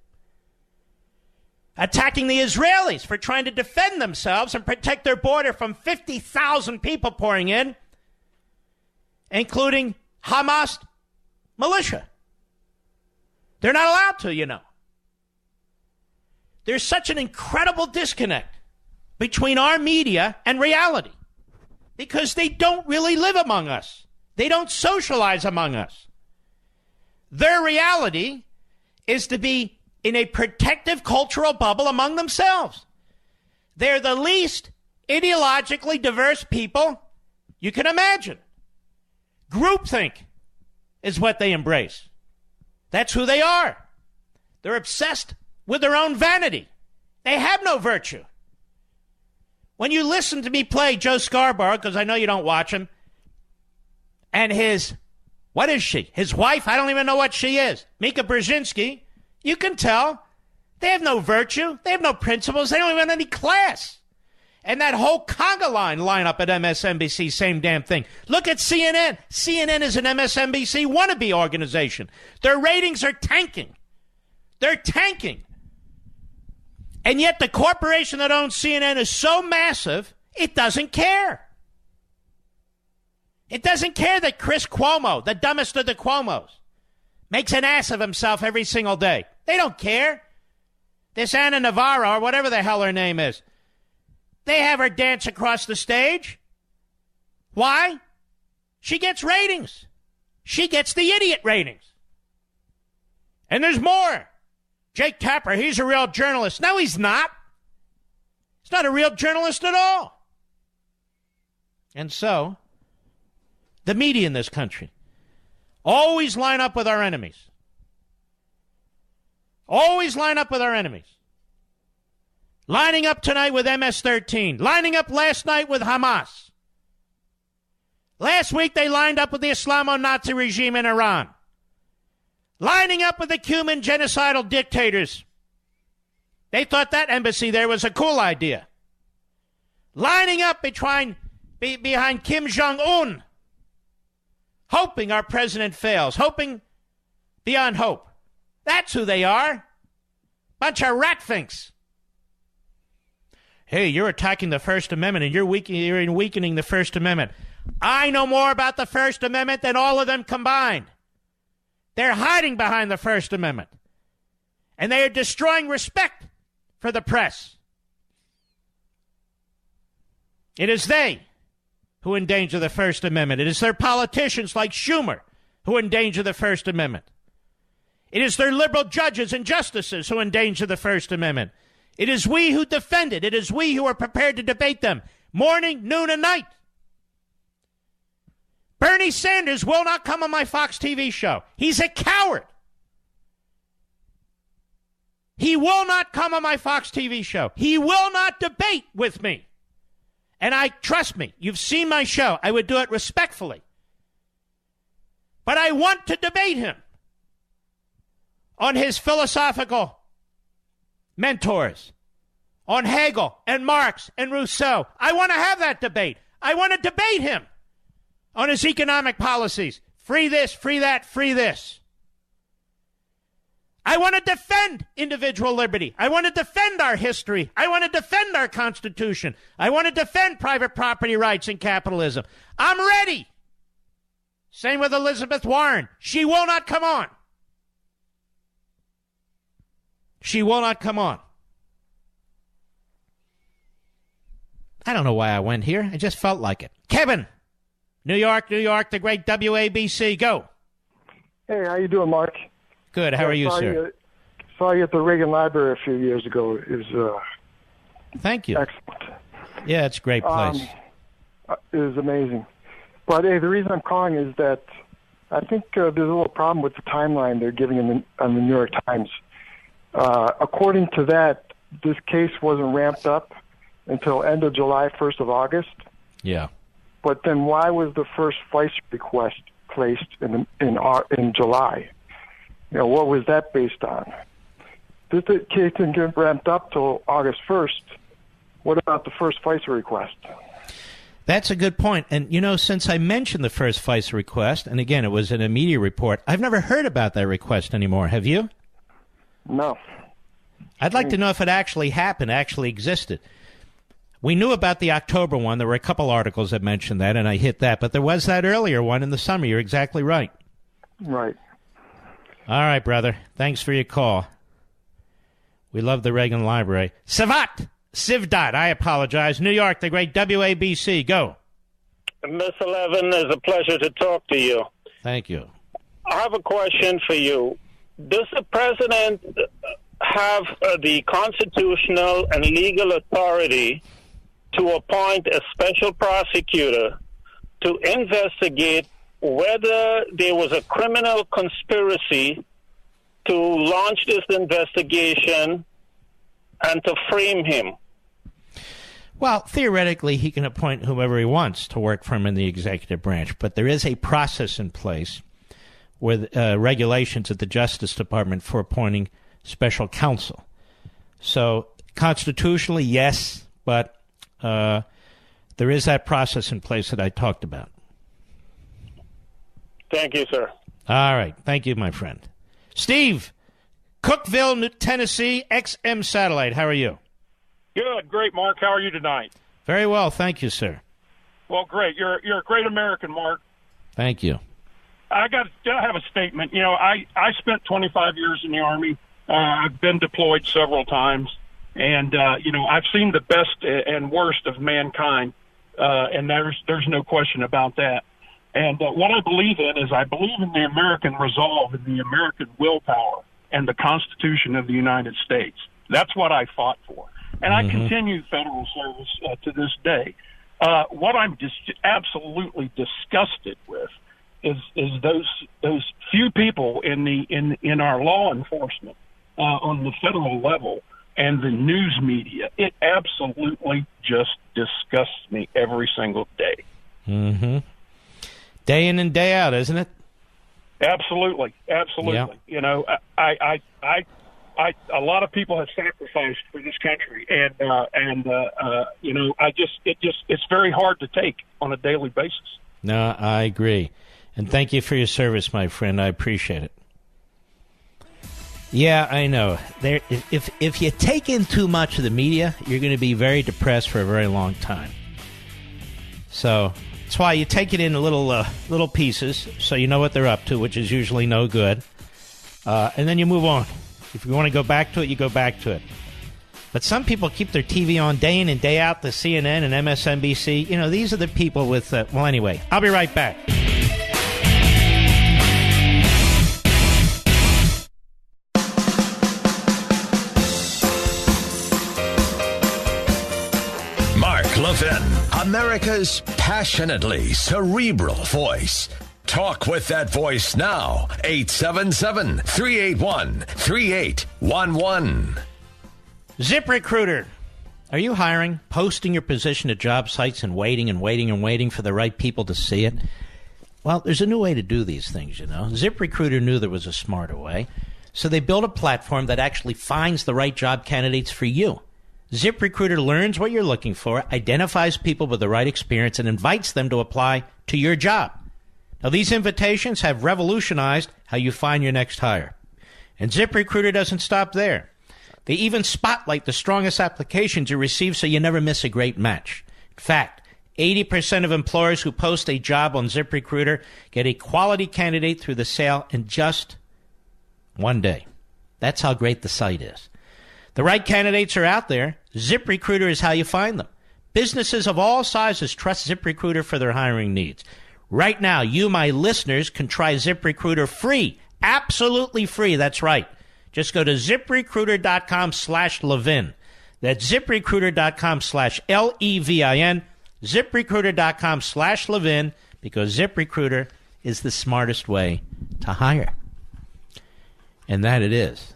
attacking the Israelis for trying to defend themselves and protect their border from 50,000 people pouring in, including Hamas militia. They're not allowed to, you know. There's such an incredible disconnect between our media and reality because they don't really live among us. They don't socialize among us. Their reality is to be in a protective cultural bubble among themselves. They're the least ideologically diverse people you can imagine. Groupthink is what they embrace. That's who they are. They're obsessed with their own vanity. They have no virtue. When you listen to me play Joe Scarborough, because I know you don't watch him, and what is she? His wife? I don't even know what she is. Mika Brzezinski, you can tell they have no virtue. They have no principles. They don't even have any class. And that whole conga line lineup at MSNBC, same damn thing. Look at CNN. CNN is an MSNBC wannabe organization. Their ratings are tanking. They're tanking. And yet the corporation that owns CNN is so massive, it doesn't care. It doesn't care that Chris Cuomo, the dumbest of the Cuomos, makes an ass of himself every single day. They don't care. This Ana Navarro, or whatever the hell her name is, they have her dance across the stage. Why? She gets ratings. She gets the idiot ratings. And there's more. Jake Tapper, he's a real journalist. No, he's not. He's not a real journalist at all. And so, the media in this country always line up with our enemies. Always line up with our enemies. Lining up tonight with MS-13. Lining up last night with Hamas. Last week they lined up with the Islamo-Nazi regime in Iran. Lining up with the Cuban genocidal dictators. They thought that embassy there was a cool idea. Lining up behind Kim Jong-un. Hoping our president fails. Hoping beyond hope. That's who they are. Bunch of ratfinks. Hey, you're attacking the First Amendment and you're weakening the First Amendment. I know more about the First Amendment than all of them combined. They're hiding behind the First Amendment. And they are destroying respect for the press. It is they who endanger the First Amendment. It is their politicians like Schumer who endanger the First Amendment. It is their liberal judges and justices who endanger the First Amendment. It is we who defend it. It is we who are prepared to debate them morning, noon, and night. Bernie Sanders will not come on my Fox TV show. He's a coward. He will not come on my Fox TV show. He will not debate with me. And trust me, you've seen my show. I would do it respectfully. But I want to debate him on his philosophical mentors, on Hegel and Marx and Rousseau. I want to have that debate. I want to debate him on his economic policies. Free this, free that, free this. I want to defend individual liberty. I want to defend our history. I want to defend our Constitution. I want to defend private property rights and capitalism. I'm ready. Same with Elizabeth Warren. She will not come on. She will not come on. I don't know why I went here. I just felt like it. Kevin, New York, the great WABC. Go. Hey, how you doing, Mark? Good. How are you, sir? Saw you at the Reagan Library a few years ago. It was thank you. Excellent. Yeah, it's a great place. It was amazing. But hey, the reason I'm calling is that I think there's a little problem with the timeline they're giving on the New York Times. According to that, this case wasn't ramped up until end of July, 1st of August. Yeah. But then why was the first FICE request placed in July? You know, what was that based on? This case didn't get ramped up till August 1st. What about the first FICE request? That's a good point. And, you know, since I mentioned the first FICE request, and again, it was in a media report, I've never heard about that request anymore. Have you? No. I'd like to know if it actually happened, actually existed. We knew about the October one. There were a couple articles that mentioned that, and I hit that. But there was that earlier one in the summer. You're exactly right. Right. All right, brother. Thanks for your call. We love the Reagan Library. Sivdot, I apologize. New York, the great WABC. Go. Mr. Levin, it's a pleasure to talk to you. Thank you. I have a question for you. Does the president have the constitutional and legal authority to appoint a special prosecutor to investigate whether there was a criminal conspiracy to launch this investigation and to frame him? Well, theoretically, he can appoint whoever he wants to work for him in the executive branch, but there is a process in place with regulations at the Justice Department for appointing special counsel. So, constitutionally, yes, but there is that process in place that I talked about. Thank you, sir. All right. Thank you, my friend. Steve, Cookeville, Tennessee, XM Satellite. How are you? Good. Great, Mark. How are you tonight? Very well. Thank you, sir. Well, great. You're a great American, Mark. Thank you. I have a statement. You know, I spent 25 years in the Army. I've been deployed several times. And, you know, I've seen the best and worst of mankind. And there's no question about that. And what I believe in is I believe in the American resolve and the American willpower and the Constitution of the United States. That's what I fought for. And I continue federal service to this day. What I'm just absolutely disgusted with is those few people in our law enforcement on the federal level and the news media. It absolutely just disgusts me every single day. Mm-hmm. Day in and day out, isn't it? Absolutely. Yeah. You know, I a lot of people have sacrificed for this country, and you know, it's very hard to take on a daily basis. No, I agree, and thank you for your service, my friend. I appreciate it. Yeah, I know. If you take in too much of the media, you're going to be very depressed for a very long time. So that's why you take it in little pieces, so you know what they're up to, which is usually no good, and then you move on. If you want to go back to it, you go back to it. But some people keep their TV on day in and day out, the CNN and MSNBC. You know, these are the people with... well, anyway, I'll be right back. Mark Levin, America's passionately cerebral voice. Talk with that voice now. 877-381-3811. ZipRecruiter. Are you hiring, posting your position at job sites and waiting for the right people to see it? Well, there's a new way to do these things, you know. ZipRecruiter knew there was a smarter way, so they built a platform that actually finds the right job candidates for you. ZipRecruiter learns what you're looking for, identifies people with the right experience, and invites them to apply to your job. Now, these invitations have revolutionized how you find your next hire. And ZipRecruiter doesn't stop there. They even spotlight the strongest applications you receive so you never miss a great match. In fact, 80% of employers who post a job on ZipRecruiter get a quality candidate through the sale in just one day. That's how great the site is. The right candidates are out there. ZipRecruiter is how you find them. Businesses of all sizes trust ZipRecruiter for their hiring needs. Right now, you, my listeners, can try ZipRecruiter free. Absolutely free. That's right. Just go to ZipRecruiter.com/Levin. That's ZipRecruiter.com/Levin. ZipRecruiter.com/Levin, because ZipRecruiter is the smartest way to hire. And that it is.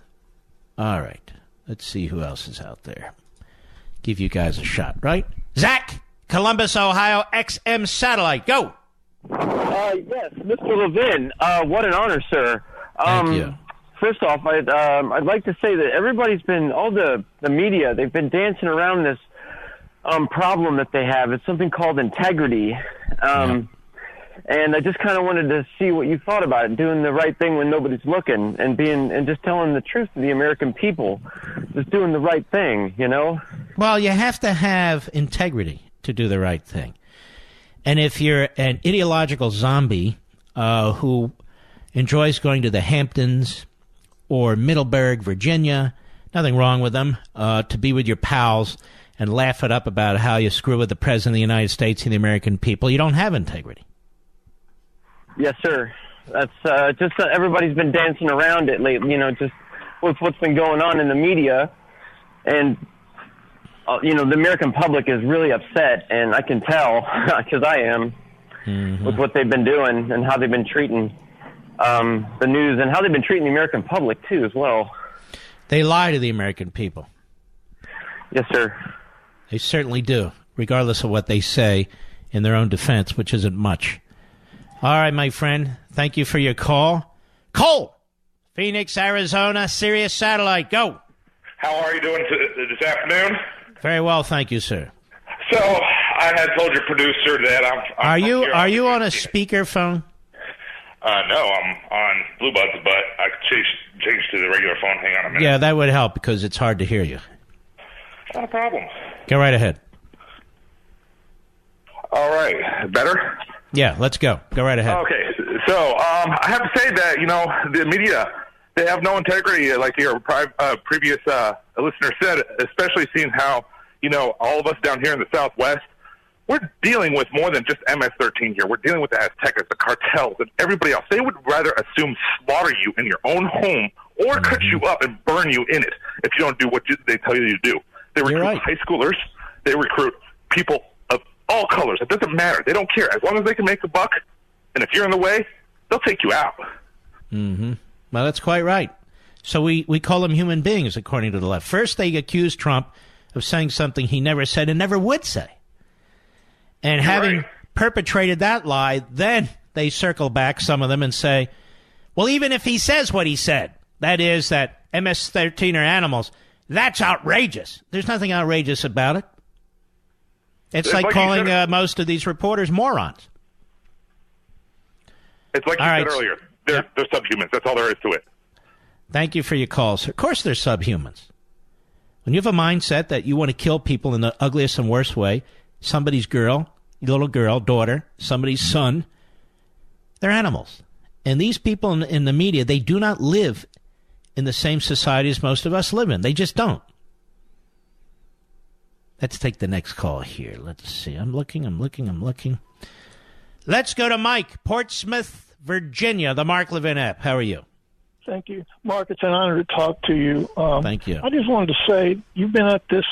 All right. Let's see who else is out there. Give you guys a shot, right? Zach, Columbus, Ohio, XM Satellite. Go. Yes, Mr. Levin, what an honor, sir. Thank you. First off, I'd like to say that everybody's been, all the media, they've been dancing around this problem that they have. It's something called integrity. And I just kind of wanted to see what you thought about it, doing the right thing when nobody's looking, and just telling the truth to the American people, just doing the right thing, you know? Well, you have to have integrity to do the right thing. And if you're an ideological zombie who enjoys going to the Hamptons or Middleburg, Virginia, nothing wrong with them, to be with your pals and laugh it up about how you screw with the President of the United States and the American people, you don't have integrity. Yes, sir. That's just everybody's been dancing around it lately, you know, just with what's been going on in the media. And, you know, the American public is really upset, and I can tell, because I am, with what they've been doing and how they've been treating the news and how they've been treating the American public, too, as well. They lie to the American people. Yes, sir. They certainly do, regardless of what they say in their own defense, which isn't much. All right, my friend. Thank you for your call. Cole, Phoenix, Arizona, Sirius Satellite. Go. How are you doing this afternoon? Very well, thank you, sir. So I had told your producer that I'm Are you on a speakerphone? No, I'm on Blue Buds, but I could change to the regular phone. Hang on a minute. Yeah, that would help because it's hard to hear you. Not a problem. Go right ahead. All right. Better? Yeah, let's go. Go right ahead. Okay. So I have to say that, you know, the media, they have no integrity, like your previous listener said, especially seeing how, you know, all of us down here in the Southwest, we're dealing with more than just MS-13 here. We're dealing with the Aztecas, the cartels, and everybody else. They would rather assume slaughter you in your own home or cut you up and burn you in it if you don't do what they tell you to do. They recruit high schoolers. They recruit people of all colors. It doesn't matter. They don't care. As long as they can make a buck, and if you're in the way, they'll take you out. Mm-hmm. Well, that's quite right. So we call them human beings, according to the left. First, they accuse Trump of saying something he never said and never would say. And having perpetrated that lie, then they circle back, some of them, and say, well, even if he says what he said, that is that MS-13 are animals, that's outrageous. There's nothing outrageous about it. It's like calling most of these reporters morons. It's like you said earlier. They're subhumans. That's all there is to it. Thank you for your calls. Of course they're subhumans. When you have a mindset that you want to kill people in the ugliest and worst way, somebody's girl, little girl, daughter, somebody's son, they're animals. And these people in the media, they do not live in the same society as most of us live in. They just don't. Let's take the next call here. Let's see. I'm looking. Let's go to Mike, Portsmouth, Virginia, the Mark Levin app. How are you? Thank you. Mark, it's an honor to talk to you. Thank you. I just wanted to say, you've been at this,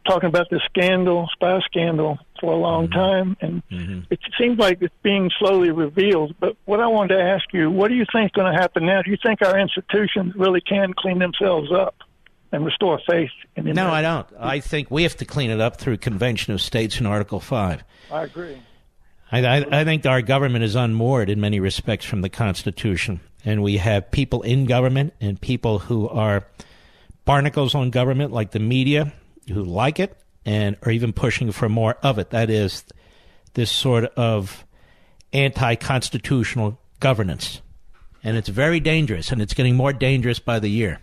talking about this spy scandal for a long time, and it seems like it's being slowly revealed. But what I wanted to ask you, what do you think is going to happen now? Do you think our institutions really can clean themselves up and restore faith in the No, I don't. I think we have to clean it up through Convention of States in Article 5. I agree. I think our government is unmoored in many respects from the Constitution, and we have people in government and people who are barnacles on government, like the media, who like it and are even pushing for more of it. That is this sort of anti-constitutional governance. And it's very dangerous, and it's getting more dangerous by the year.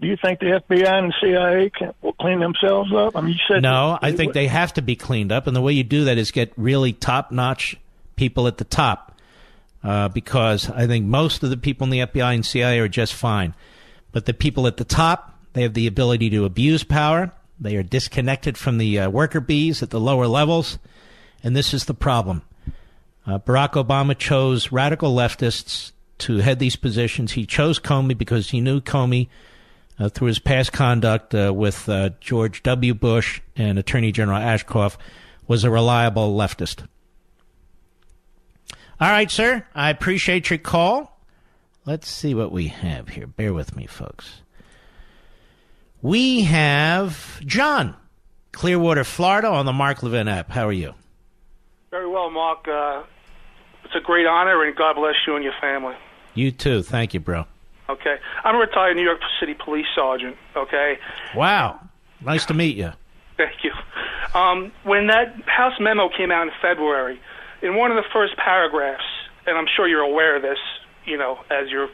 Do you think the FBI and the CIA will clean themselves up? I mean, you said no. I think they have to be cleaned up, and the way you do that is get really top-notch people at the top, because I think most of the people in the FBI and CIA are just fine. But the people at the top, they have the ability to abuse power. They are disconnected from the worker bees at the lower levels, and this is the problem. Barack Obama chose radical leftists to head these positions. He chose Comey because he knew Comey, through his past conduct with George W. Bush and Attorney General Ashcroft, was a reliable leftist. All right, sir. I appreciate your call. Let's see what we have here. Bear with me, folks. We have John, Clearwater, Florida, on the Mark Levin app. How are you? Very well, Mark. It's a great honor, and God bless you and your family. You too. Thank you, bro. Okay. I'm a retired New York City police sergeant, okay? Wow. Nice to meet you. Thank you. When that House memo came out in February, in one of the first paragraphs, and I'm sure you're aware of this, as your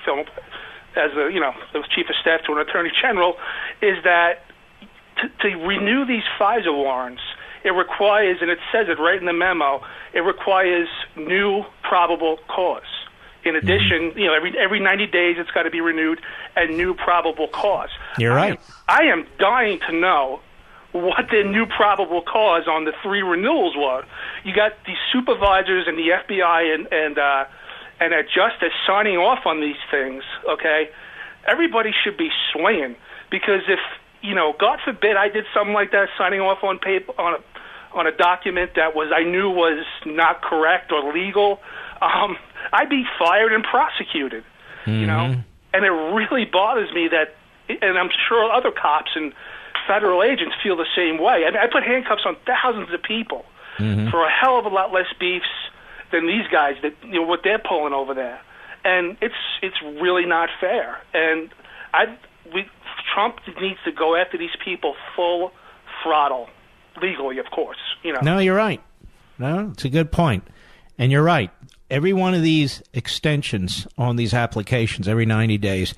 the chief of staff to an attorney general, is that to renew these FISA warrants, it requires, and it says it right in the memo, it requires new probable cause. In addition, every 90 days it's got to be renewed, and new probable cause. You're right. I am dying to know what the new probable cause on the 3 renewals were. You got these supervisors and the FBI and Justice signing off on these things. Okay, everybody should be swinging, because if God forbid I did something like that, signing off on paper on a document that I knew was not correct or legal, I'd be fired and prosecuted. And it really bothers me that, and I'm sure other cops and federal agents feel the same way. I mean, I put handcuffs on thousands of people for a hell of a lot less beefs than these guys that what they're pulling over there, and it's really not fair. And Trump needs to go after these people full throttle, legally, of course. No, you're right. No, it's a good point, and you're right. Every one of these extensions on these applications, every 90 days,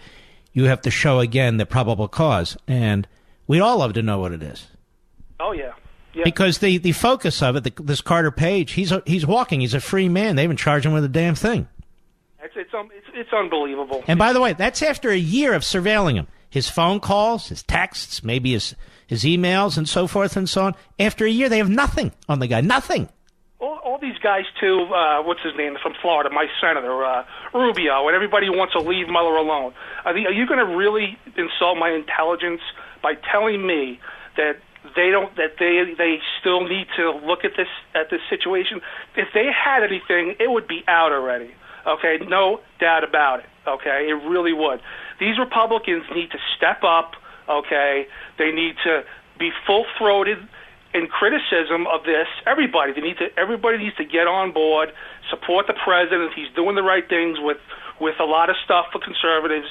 you have to show again the probable cause, and we'd all love to know what it is. Oh yeah. Yeah. Because the focus of it, this Carter Page, he's walking. He's a free man. They haven't charged him with a damn thing. It's unbelievable. And by the way, that's after a year of surveilling him. His phone calls, his texts, maybe his emails, and so forth and so on. After a year, they have nothing on the guy. Nothing. All these guys, too, what's his name, from Florida, my senator, Rubio, and everybody who wants to leave Mueller alone. Are you going to really insult my intelligence by telling me that they still need to look at this situation? If they had anything, it would be out already. Okay, no doubt about it. Okay, it really would. These Republicans need to step up. Okay, they need to be full-throated in criticism of this. Everybody needs to get on board, support the president. He's doing the right things with a lot of stuff for conservatives,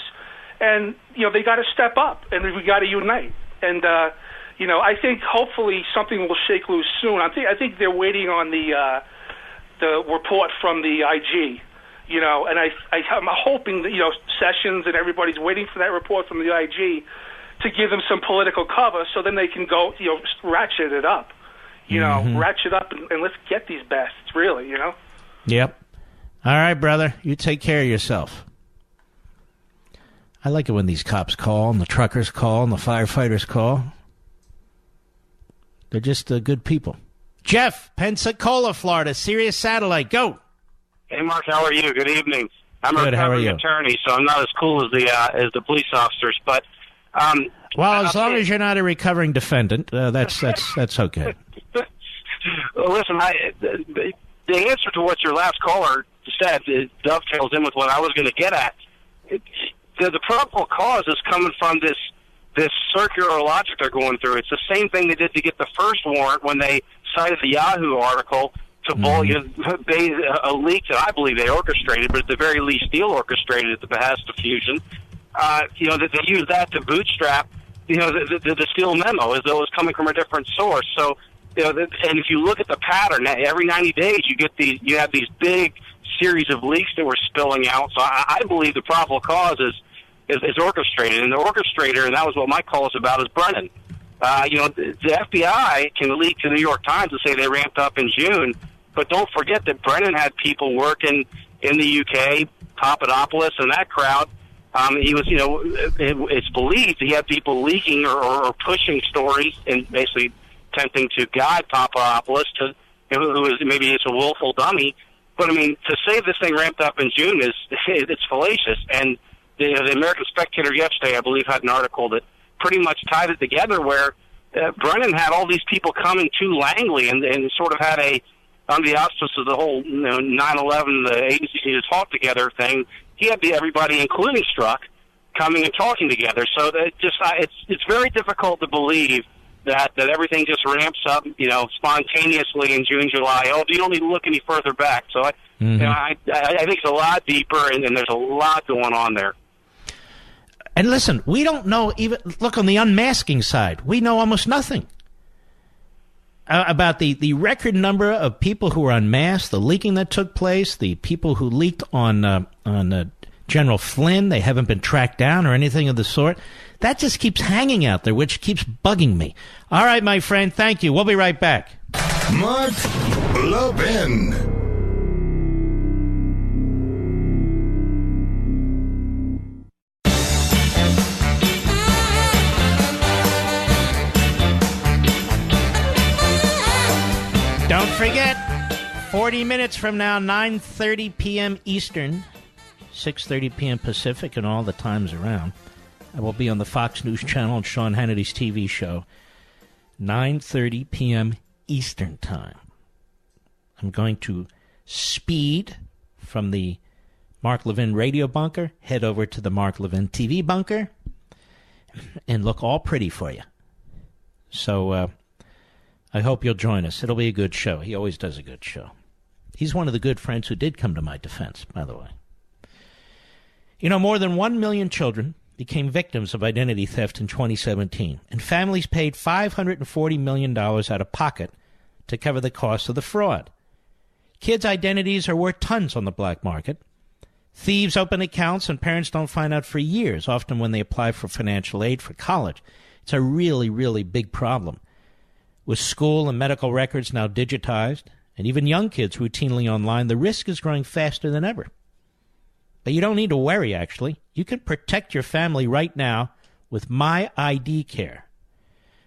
and they got to step up, and we got to unite. And I think hopefully something will shake loose soon. I think they're waiting on the report from the IG. And I'm hoping that Sessions and everybody's waiting for that report from the IG to give them some political cover, so then they can go ratchet it up, ratchet up and let's get these bastards really. Yep. All right, brother, you take care of yourself. I like it when these cops call and the truckers call and the firefighters call. They're just good people. Jeff, Pensacola, Florida, Sirius Satellite, go. Hey, Mark, how are you? Good evening. I'm Good, a how are recovering you? attorney, so I'm not as cool as the police officers. But well, as long as you're not a recovering defendant, that's okay. Well, listen, the answer to what your last caller said dovetails in with what I was going to get at. The probable cause is coming from this circular logic they're going through. It's the same thing they did to get the first warrant when they cited the Yahoo article to a leak that I believe they orchestrated, but at the very least Steele orchestrated at the behest of Fusion. That they used that to bootstrap, the Steele memo as though it was coming from a different source. So, and if you look at the pattern, every 90 days you have these big series of leaks that were spilling out. So I believe the probable cause is orchestrated, and the orchestrator, and that was what my call is about, is Brennan. The FBI can leak to the New York Times and say they ramped up in June, but don't forget that Brennan had people working in the UK, Papadopoulos, and that crowd. He was, it's believed he had people leaking or pushing stories and basically attempting to guide Papadopoulos to, who is maybe it's a willful dummy. But I mean, to say this thing ramped up in June it's fallacious. And the American Spectator yesterday, I believe, had an article that pretty much tied it together, where Brennan had all these people coming to Langley and sort of had on the auspices of the whole 9/11, the agency to talk together thing. He had everybody, including Strzok, coming and talking together. So that it's very difficult to believe that everything just ramps up, spontaneously in June, July. Oh, you don't need to look any further back. So I think it's a lot deeper, and there's a lot going on there. And listen, we don't know even, look, on the unmasking side, we know almost nothing. about the record number of people who were unmasked, the leaking that took place, the people who leaked on General Flynn. They haven't been tracked down or anything of the sort. That just keeps hanging out there, which keeps bugging me. All right, my friend, thank you. We'll be right back. Mark Levin. Don't forget, 40 minutes from now, 9:30 p.m. Eastern, 6:30 p.m. Pacific, and all the times around, I will be on the Fox News Channel and Sean Hannity's TV show, 9:30 p.m. Eastern Time. I'm going to speed from the Mark Levin radio bunker, head over to the Mark Levin TV bunker, and look all pretty for you. So, I hope you'll join us. It'll be a good show. He always does a good show. He's one of the good friends who did come to my defense, by the way. You know, more than 1 million children became victims of identity theft in 2017, and families paid $540 million out of pocket to cover the cost of the fraud. Kids' identities are worth tons on the black market. Thieves open accounts and parents don't find out for years, often when they apply for financial aid for college. It's a really, really big problem. With school and medical records now digitized, and even young kids routinely online, the risk is growing faster than ever. But you don't need to worry, actually. You can protect your family right now with My ID Care.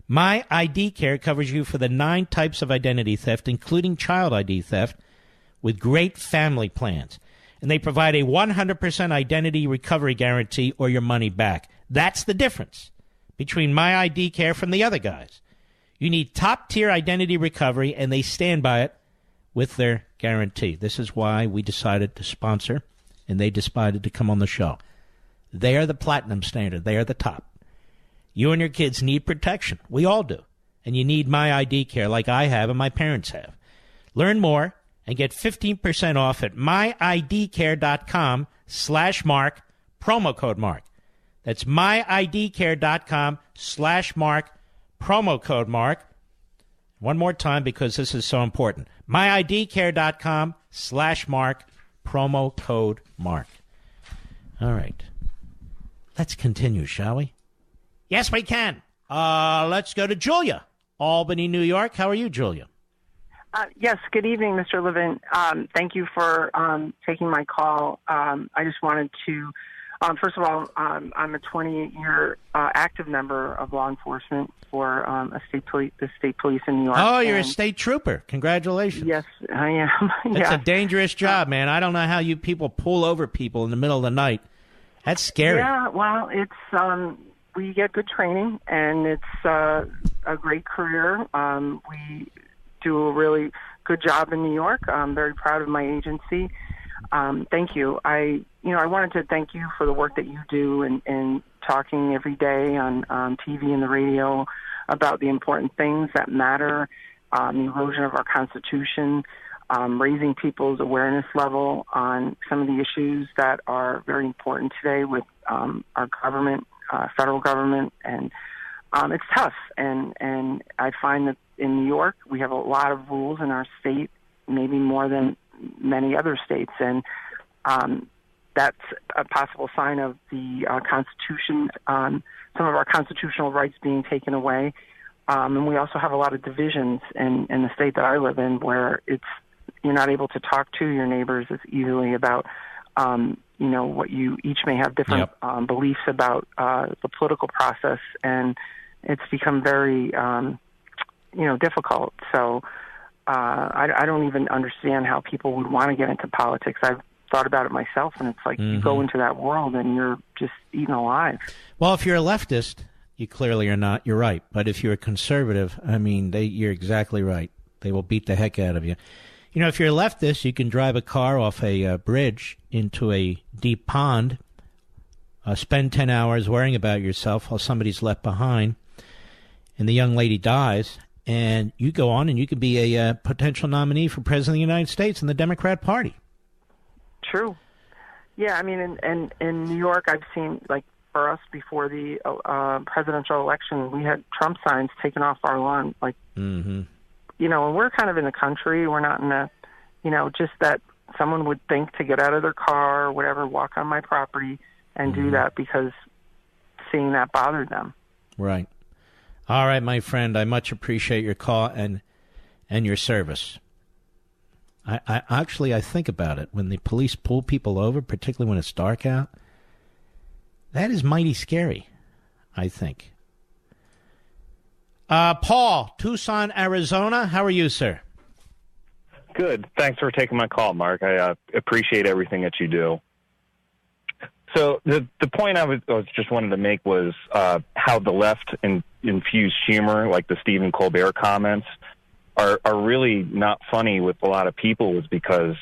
My ID Care covers you for the 9 types of identity theft, including child ID theft, with great family plans. And they provide a 100% identity recovery guarantee or your money back. That's the difference between My ID Care from the other guys. You need top-tier identity recovery, and they stand by it with their guarantee. This is why we decided to sponsor, and they decided to come on the show. They are the platinum standard. They are the top. You and your kids need protection. We all do. And you need My ID Care like I have and my parents have. Learn more and get 15% off at myidcare.com/Mark, promo code Mark. That's myidcare.com/Mark, promo code Mark. One more time because this is so important. myidcare.com/Mark, promo code Mark. All right. Let's continue, shall we? Yes, we can. Let's go to Julia, Albany, New York. How are you, Julia? Yes, good evening, Mr. Levin. Thank you for taking my call. I just wanted to, first of all, I'm a 28-year active member of law enforcement for the state police in New York. Oh, you're a state trooper. Congratulations. Yes, I am. It's a dangerous job, man. I don't know how you people pull over people in the middle of the night. That's scary. Yeah, well, it's we get good training, and it's a great career. We do a really good job in New York. I'm very proud of my agency. Thank you. I wanted to thank you for the work that you do and talking every day on TV and the radio about the important things that matter, the erosion of our Constitution, raising people's awareness level on some of the issues that are very important today with our government, federal government, and it's tough. And I find that in New York we have a lot of rules in our state, maybe more than many other states, and that's a possible sign of the Constitution, some of our constitutional rights being taken away. And we also have a lot of divisions in the state that I live in where you're not able to talk to your neighbors as easily about, what you each may have different beliefs about the political process, and it's become very, difficult. So I don't even understand how people would want to get into politics. I've thought about it myself, and it's like you go into that world and you're just eaten alive. Well, if you're a leftist, you clearly are not. You're right. But if you're a conservative, you're exactly right. They will beat the heck out of you. You know, if you're a leftist, you can drive a car off a bridge into a deep pond, spend 10 hours worrying about yourself while somebody's left behind, and the young lady dies, and you go on and you could be a potential nominee for President of the United States in the Democrat Party. True. Yeah, I mean, in New York, I've seen, like, for us before the presidential election, we had Trump signs taken off our lawn, like, and we're kind of in the country. We're not in a, just that someone would think to get out of their car or whatever, walk on my property and do that because seeing that bothered them. Right. All right, my friend, I much appreciate your call and your service. I actually think about it. When the police pull people over, particularly when it's dark out, that is mighty scary, I think. Paul, Tucson, Arizona. How are you, sir? Good. Thanks for taking my call, Mark. I appreciate everything that you do. So the point I was just wanted to make was how the left infused humor, like the Stephen Colbert comments, are really not funny with a lot of people, is because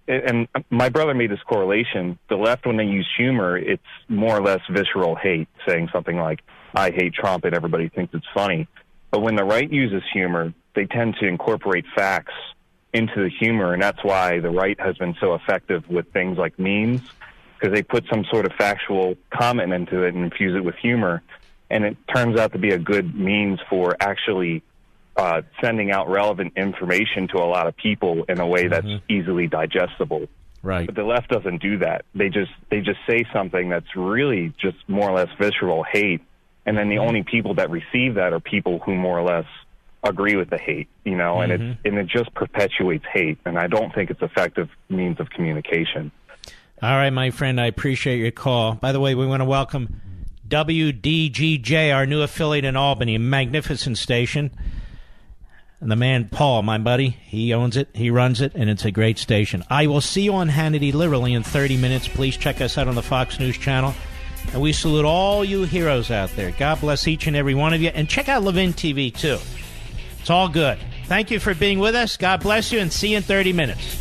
and my brother made this correlation. The left, when they use humor, it's more or less visceral hate, saying something like, I hate Trump, and everybody thinks it's funny. But when the right uses humor, they tend to incorporate facts into the humor, and that's why the right has been so effective with things like memes, because they put some sort of factual comment into it and infuse it with humor, and it turns out to be a good means for actually sending out relevant information to a lot of people in a way that's easily digestible. Right. But the left doesn't do that. They just say something that's really just more or less visceral hate, and then the only people that receive that are people who more or less agree with the hate, and it just perpetuates hate, and I don't think it's effective means of communication. All right, my friend, I appreciate your call. By the way, we want to welcome WDGJ, our new affiliate in Albany, a magnificent station. And the man, Paul, my buddy, he owns it, he runs it, and it's a great station. I will see you on Hannity literally in 30 minutes. Please check us out on the Fox News channel. And we salute all you heroes out there. God bless each and every one of you. And check out Levin TV, too. It's all good. Thank you for being with us. God bless you, and see you in 30 minutes.